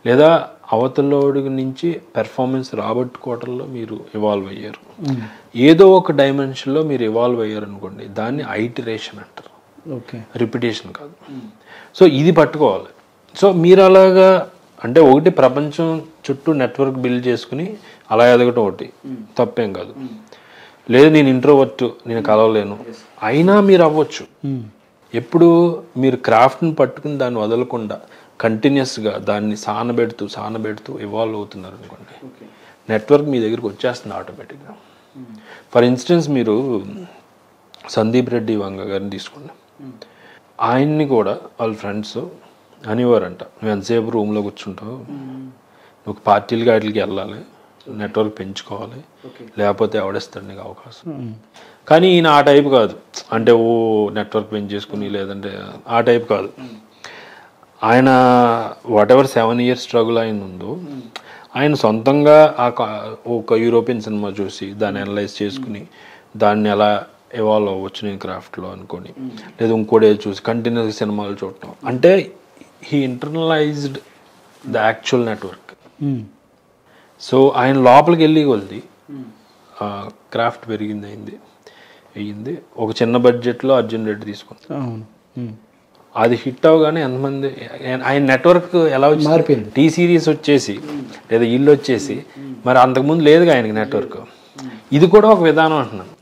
లేదా అవతలోడి నుంచి పెర్ఫార్మెన్స్ రాబట్టుకోవటంలో మీరు ఇవాల్వ్ అయ్యారు, ఏదో ఒక డైమెన్షన్లో మీరు ఇవాల్వ్ అయ్యారు అనుకోండి, దాన్ని ఐటరేషన్ అంటారు. ఓకే. రిపిటేషన్ కాదు. సో ఇది పట్టుకోవాలి. సో మీరు అలాగా అంటే ఒకటి ప్రపంచం చుట్టూ నెట్వర్క్ బిల్డ్ చేసుకుని అలా ఎదగటం ఒకటి తప్పేం కాదు. లేదు నేను ఇంట్రోవర్ట్, నేను కలవలేను, అయినా మీరు అవ్వచ్చు. ఎప్పుడు మీరు క్రాఫ్ట్ని పట్టుకుని దాన్ని వదలకుండా కంటిన్యూస్గా దాన్ని సానబెడుతూ ఇవాల్వ్ అవుతున్నారు అనుకోండి, నెట్వర్క్ మీ దగ్గరికి వచ్చేస్తుంది ఆటోమేటిక్గా. ఫర్ ఇన్స్టెన్స్ మీరు సందీప్ రెడ్డి వంగ గారిని తీసుకోండి. ఆయన్ని కూడా వాళ్ళ ఫ్రెండ్స్ అనేవారంట, నువ్వు ఎంతసేపు రూమ్లో కూర్చుంటావు, నువ్వు పార్టీలకి వాటికి వెళ్ళాలి, నెట్వర్క్ పెంచుకోవాలి, లేకపోతే ఎవడేస్తాడు నీకు అవకాశం. కానీ ఈయన ఆ టైప్ కాదు, అంటే ఓ నెట్వర్క్ పెంచేసుకుని లేదంటే ఆ టైప్ కాదు. ఆయన వాట్ ఎవర్ 7 years స్ట్రగుల్ ఆయన ఉందో, ఆయన సొంతంగా ఒక యూరోపియన్ సినిమా చూసి దాన్ని అనలైజ్ చేసుకుని దాన్ని ఎలా ఎవాల్వ్ అవ్వచ్చు నేను క్రాఫ్ట్లో అనుకొని, లేదా ఇంకోటి చూసి కంటిన్యూస్ సినిమాలు చూడటం, అంటే he internalised the actual network. So ఆయన లోపలికి వెళ్ళి కొలిది క్రాఫ్ట్ పెరిగింది అయ్యింది. ఒక చిన్న బడ్జెట్లో అర్జున్ రెడ్డి తీసుకున్నాం, అది హిట్ అవగానే ఎంతమంది ఆయన నెట్వర్క్ ఎలా వచ్చి టీ సిరీస్ వచ్చేసి లేదా ఇల్లు వచ్చేసి, మరి అంతకుముందు లేదుగా ఆయనకి నెట్వర్క్. ఇది కూడా ఒక విధానం అంటున్నాను.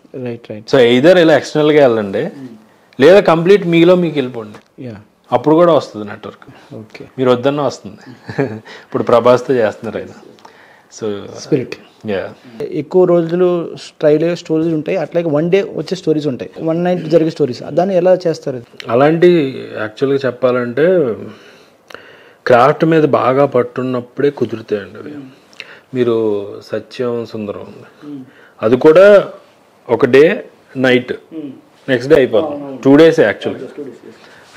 సో ఎయిదర్ ఇలా ఎక్స్టర్నల్గా వెళ్ళండి, లేదా కంప్లీట్ మీలో మీకు వెళ్ళిపోండి, అప్పుడు కూడా వస్తుంది నెట్వర్క్. ఓకే. మీరు వద్దన్నా వస్తుంది. ఇప్పుడు ప్రభాస్తో చేస్తున్నారు ఆయన. సో స్పిరిట్ ఎక్కువ రోజులు ట్రైల్ స్టోరీస్ ఉంటాయి, అట్లాగే వన్ డే వచ్చే స్టోరీస్ ఉంటాయి, 1 night జరిగే స్టోరీస్. దాన్ని ఎలా చేస్తారు? అలాంటి యాక్చువల్గా చెప్పాలంటే క్రాఫ్ట్ మీద బాగా పట్టున్నప్పుడే కుదురుతాయండి అవి. మీరు సత్యం సుందరం ఉంది, అది కూడా ఒక డే నైట్ నెక్స్ట్ డే అయిపోతుంది, 2 days యాక్చువల్గా.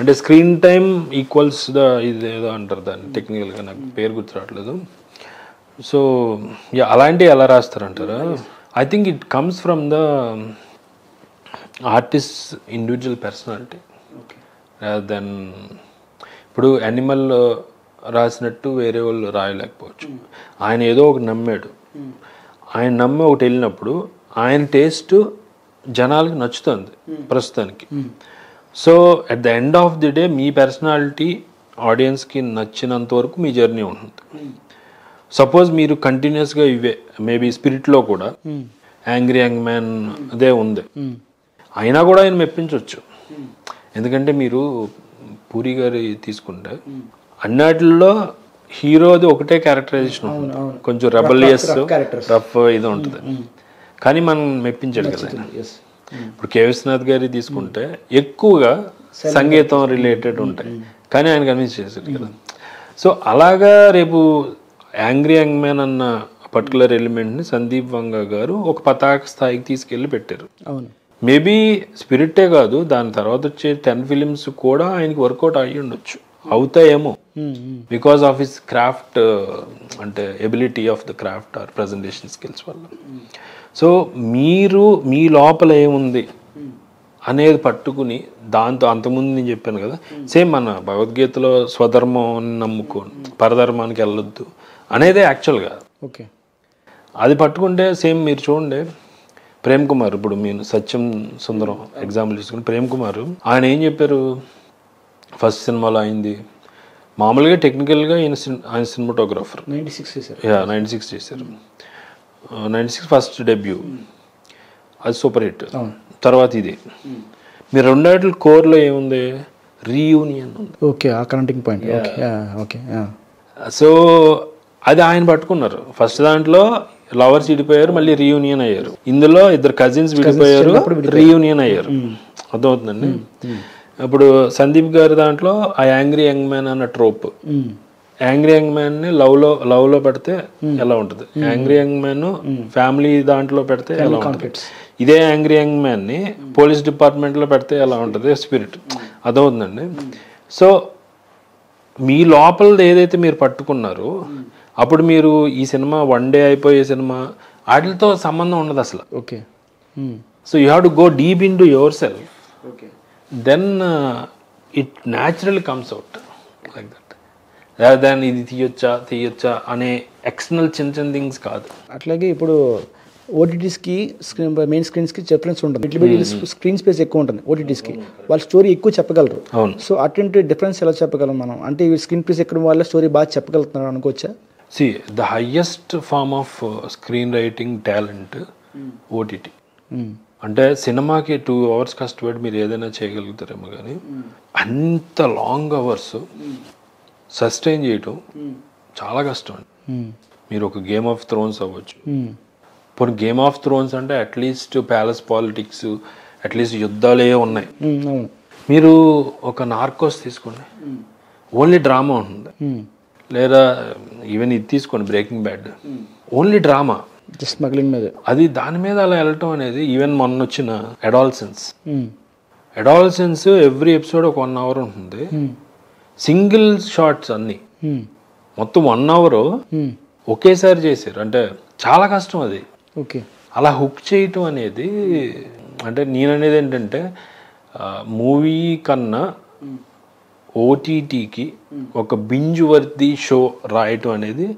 అంటే స్క్రీన్ టైమ్ ఈక్వల్స్ ఇది ఏదో అంటారు దాన్ని టెక్నికల్గా, నాకు పేరు గుర్తు రావట్లేదు. సో అలాంటివి ఎలా రాస్తారంటారా? I think it comes from the artist individual personality rather than. ఇప్పుడు యానిమల్ రాసినట్టు వేరే వాళ్ళు రాయలేకపోవచ్చు. ఆయన ఏదో ఒకటి నమ్మాడు, ఆయన నమ్మి ఒకటి వెళ్ళినప్పుడు ఆయన టేస్ట్ జనాలకి నచ్చుతుంది ప్రస్తుతానికి. So at the end of the day me personality ఆడియన్స్కి నచ్చినంత వరకు మీ జర్నీ ఉంటుంది. సపోజ్ మీరు కంటిన్యూస్గా ఇవే మేబీ స్పిరిట్లో కూడా యాంగ్రీ యంగ్ మ్యాన్ అదే ఉంది, అయినా కూడా ఆయన మెప్పించవచ్చు. ఎందుకంటే మీరు పూరి గారి తీసుకుంటే అన్నిటిలో హీరోది ఒకటే క్యారెక్టరైజేషన్ ఉంటుంది, కొంచెం రెబలియస్ రఫ్ ఇది ఉంటుంది, కానీ మనం మెప్పించాడు కదా. ఇప్పుడు కే విశ్వనాథ్ గారి తీసుకుంటే ఎక్కువగా సంగీతం రిలేటెడ్ ఉంటాయి, కానీ ఆయన కన్విన్స్ చేశాడు కదా. సో అలాగా రేపు యాంగ్రీ యంగ్ మ్యాన్ అన్న పర్టికులర్ ఎలిమెంట్ని సందీప్ వంగ గారు ఒక పతాక స్థాయికి తీసుకెళ్ళి పెట్టారు. మేబీ స్పిరిటే కాదు, దాని తర్వాత వచ్చే 10 films కూడా ఆయనకి వర్కౌట్ అయ్యి ఉండొచ్చు, అవుతాయేమో, బికాస్ ఆఫ్ హిస్ క్రాఫ్ట్, అంటే ability of the craft or presentation skills వల్ల. సో మీరు మీ లోపల ఏముంది అనేది పట్టుకుని దాంతో, అంతకుముందు నేను చెప్పాను కదా, సేమ్ మన భగవద్గీతలో స్వధర్మం నమ్ముకోండి పరధర్మానికి వెళ్ళొద్దు అనేదే యాక్చువల్గా. ఓకే. అది పట్టుకుంటే సేమ్ మీరు చూడండి ప్రేమ్ కుమార్, ఇప్పుడు మీరు సత్యం సుందరం ఎగ్జాంపుల్ తీసుకుని ప్రేమ్ కుమార్ ఆయన ఏం చెప్పారు ఫస్ట్ సినిమాలో అయింది, మామూలుగా టెక్నికల్గా ఆయన సినిమాటోగ్రాఫర్ 96 చేశారు. 96 ఫస్ట్ డెబ్యూ, అది సూపర్ హిట్. తర్వాత ఇది మీరు రెండేట్ల కోర్లో ఏముంది, రీయూనియన్ ఉంది. ఓకే, ఆ కనెక్టింగ్ పాయింట్. ఓకే. సో అది ఆయన పట్టుకున్నారు. ఫస్ట్ దాంట్లో లవర్స్ విడిపోయారు, మళ్ళీ రీయూనియన్ అయ్యారు. ఇందులో 2 cousins విడిపోయారు, రీయూనియన్ అయ్యారు. అర్థమవుతుందండి. ఇప్పుడు సందీప్ గారి దాంట్లో ఆ యాంగ్రీ యంగ్ మ్యాన్ అన్న ట్రోప్, యాంగ్రీ యంగ్ మ్యాన్ ని లవ్ లో పెడితే ఎలా ఉంటుంది, యాంగ్రీ యంగ్ మ్యాన్ ఫ్యామిలీ దాంట్లో పెడితే ఎలా ఉంటుంది, ఇదే యాంగ్రీ యంగ్ మ్యాన్ ని పోలీస్ డిపార్ట్మెంట్ లో పెడితే ఎలా ఉంటుంది స్పిరిట్. అర్థమవుతుందండి. సో మీ లోపలది ఏదైతే మీరు పట్టుకున్నారో అప్పుడు మీరు ఈ సినిమా వన్ డే అయిపోయే సినిమా వాటితో సంబంధం ఉండదు అసలు. Okay. So you have to go deep into yourself, okay. Then it naturally comes out like that. Rather than ఇది తీయొచ్చా అనే ఎక్స్టర్నల్ చిన్న థింగ్స్ కాదు. అట్లాగే ఇప్పుడు ఓటీటీస్కి మెయిన్ స్క్రీన్స్కి డిఫరెన్స్ ఉంటుంది. ఇట్లా స్క్రీన్ స్పేస్ ఎక్కువ ఉంటుంది ఓటీటీస్కి, వాళ్ళు స్టోరీ ఎక్కువ చెప్పగలరు. అవును. సో అటువంటి డిఫరెన్స్ ఎలా చెప్పగలం మనం? అంటే ఈ స్క్రీన్ స్పేస్ ఎక్కడం వల్ల స్టోరీ బాగా చెప్పగలుగుతున్నారు అనుకోవచ్చా? See the highest form of screen writing talent OTT. అంటే సినిమాకి 2 hours కష్టపడి మీరు ఏదైనా చేయగలుగుతారేమో, కానీ అంత లాంగ్ అవర్స్ సస్టైన్ చేయటం చాలా కష్టం అండి. మీరు ఒక గేమ్ ఆఫ్ థ్రోన్స్ అవ్వచ్చు. ఇప్పుడు గేమ్ ఆఫ్ థ్రోన్స్ అంటే అట్లీస్ట్ ప్యాలెస్ పాలిటిక్స్, అట్లీస్ట్ యుద్ధాలే ఉన్నాయి. మీరు ఒక నార్కోస్ తీసుకోండి, ఓన్లీ డ్రామా ఉంటుంది. లేదా ఈవెన్ ఇది తీసుకోండి breaking bad, only drama, smuggling మీద. అది దాని మీద అలా వెళ్ళటం అనేది. ఈవెన్ మొన్న వచ్చిన అడాల్సెన్స్ ఎవ్రీ ఎపిసోడ్ ఒక 1 hour ఉంటుంది. సింగిల్ షాట్స్ అన్ని మొత్తం 1 hour ఒకేసారి చేశారు. అంటే చాలా కష్టం అది. ఓకే. అలా హుక్ చేయటం అనేది, అంటే నేననేది ఏంటంటే మూవీ కన్నా ఓటీటీకి ఒక బింజ్ వర్ది షో రాయటం అనేది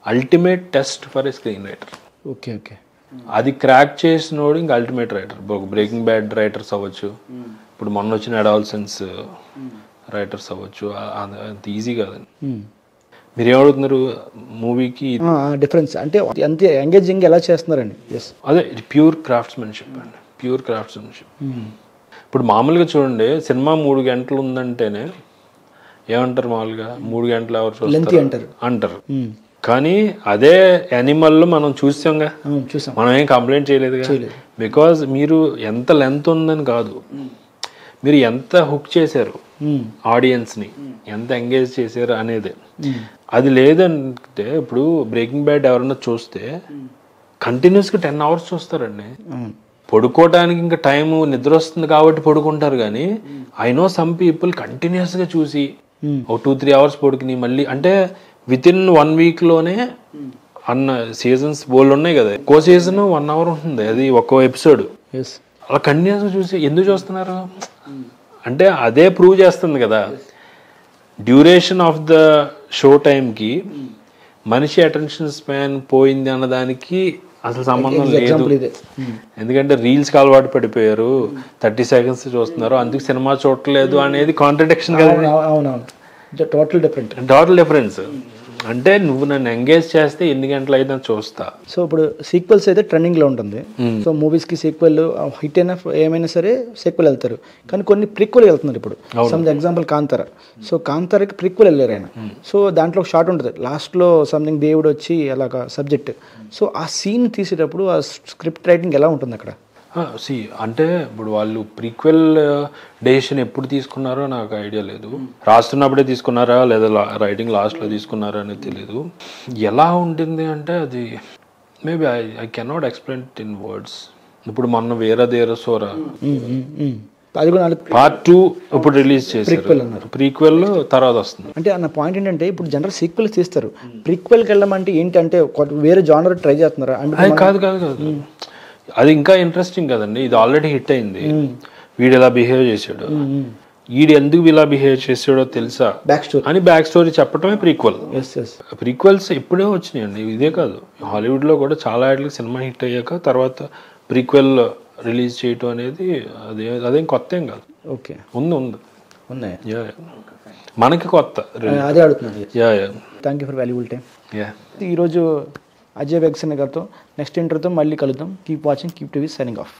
ultimate test for a screen writer. Okay. Okay. అది క్రాక్ చేసినోడు ఇంకా ultimate writer. Breaking bad writers అవ్వచ్చు, ఇప్పుడు మొన్న వచ్చిన అడాల్సెన్స్ రైటర్స్ అవ్వచ్చు. అంత ఈజీ కాదండి. మీరు ఏమడుగుతున్నారు మూవీకి డిఫరెన్స్ అంటే అంతే ఎంగేజింగ్ ఎలా చేస్తున్నారండి? అదే ప్యూర్ క్రాఫ్ట్స్మెన్షిప్ అండి, ప్యూర్ క్రాఫ్ట్స్మెన్షిప్. ఇప్పుడు మామూలుగా చూడండి, సినిమా 3 గంటలు ఉందంటేనే ఏమంటారు? మామూలుగా 3 గంటలు ఎవరు చూస్తారు అంటారు. కానీ అదే యానిమల్లో మనం చూసాం, మనం ఏం కంప్లైంట్ చేయలేదుగా. బికాజ్ మీరు ఎంత లెంత్ ఉందని కాదు, మీరు ఎంత హుక్ చేశారు ఆడియన్స్ని, ఎంత ఎంగేజ్ చేశారు అనేది. అది లేదంటే ఇప్పుడు బ్రేకింగ్ బ్యాడ్ ఎవరన్నా చూస్తే కంటిన్యూస్గా 10 hours చూస్తారండి. పడుకోవడానికి ఇంకా టైం నిద్ర వస్తుంది కాబట్టి పడుకుంటారు. కానీ ఐ నో సమ్ పీపుల్ కంటిన్యూస్గా చూసి ఒక 2-3 hours పడుకుని మళ్ళీ, అంటే విత్ ఇన్ 1 weekలోనే అన్న సీజన్స్ బోల్డ్ ఉన్నాయి కదా. ఒక్కో సీజన్ 1 hour ఉంటుంది, అది ఒక్కో ఎపిసోడ్. అలా కంటిన్యూస్గా చూసి ఎందుకు చూస్తున్నారు అంటే అదే ప్రూవ్ చేస్తుంది కదా, డ్యూరేషన్ ఆఫ్ ద షో టైంకి మనిషి అటెన్షన్ స్పాన్ పోయింది అన్నదానికి అసలు సంబంధం లేదు. ఎందుకంటే రీల్స్కి అలవాటు పడిపోయారు, 30 seconds చూస్తున్నారు, అందుకు సినిమా చూడట్లేదు అనేది కాంట్రడిక్షన్ కదా. Total difference. అంటే నువ్వు నన్ను ఎంగేజ్ చేస్తే ఎన్ని గంటలు అయితే చూస్తా. సో ఇప్పుడు సీక్వెల్స్ అయితే ట్రెండింగ్లో ఉంటుంది. సో మూవీస్కి సీక్వెల్ హిట్ అయినా ఏమైనా సరే సీక్వెల్ వెళ్తారు, కానీ కొన్ని ప్రీక్వెల్ వెళ్తున్నారు. ఇప్పుడు సమ్ ఎగ్జాంపుల్ కాంతార. సో కాంతారకి ప్రీక్వెల్ వెళ్ళారు ఆయన. సో దాంట్లో ఒక షార్ట్ ఉంటుంది లాస్ట్లో, సంథింగ్ దేవుడు వచ్చి అలాగా సబ్జెక్ట్. సో ఆ సీన్ తీసేటప్పుడు ఆ స్క్రిప్ట్ రైటింగ్ ఎలా ఉంటుంది అక్కడ? అంటే ఇప్పుడు వాళ్ళు ప్రీక్వెల్ డెసిషన్ ఎప్పుడు తీసుకున్నారో నాకు ఐడియా లేదు. రాస్తున్నప్పుడే తీసుకున్నారా లేదా రైటింగ్ లాస్ట్లో తీసుకున్నారా అనేది తెలియదు. ఎలా ఉంటుంది అంటే అది maybe I cannot explain it in words. ఇప్పుడు మొన్న వేరే సోరా Part 2 ఇప్పుడు రిలీజ్ చేశారు. ప్రీక్వెల్ తర్వాత వస్తుంది. అంటే నా పాయింట్ ఏంటంటే ఇప్పుడు జనరల్ సీక్వెల్ తీస్తారు, ప్రీక్వెల్కి వెళ్ళమంటే ఏంటంటే వేరే జానర్ ట్రై చేస్తున్నారా? కాదు, అది ఇంకా ఇంట్రెస్టింగ్ కదండి. ఇది ఆల్రెడీ హిట్ అయింది, వీడు ఎలా బిహేవ్ చేశాడు, వీడు ఎందుకు ఇలా బిహేవ్ చేసాడో తెలుసా అని బ్యాక్ స్టోరీ చెప్పడమే ప్రీక్వెల్. ప్రీక్వెల్స్ ఎప్పుడే వచ్చినాయండి, ఇదే కాదు, హాలీవుడ్లో కూడా చాలా వాటికి సినిమా హిట్ అయ్యాక తర్వాత ప్రీక్వెల్ రిలీజ్ చేయటం అనేది అదేం కొత్త ఏం కాదు. ఓకే, ఉంది మనకి కొత్త. అదే అడుగుతున్నాను. Thank you for valuable time. ఈరోజు అజయ్ వేగసేన గారితో నెక్స్ట్ ఇంటర్వ్యూతో మళ్ళీ కలుద్దాం. Keep watching, keep TV, signing off.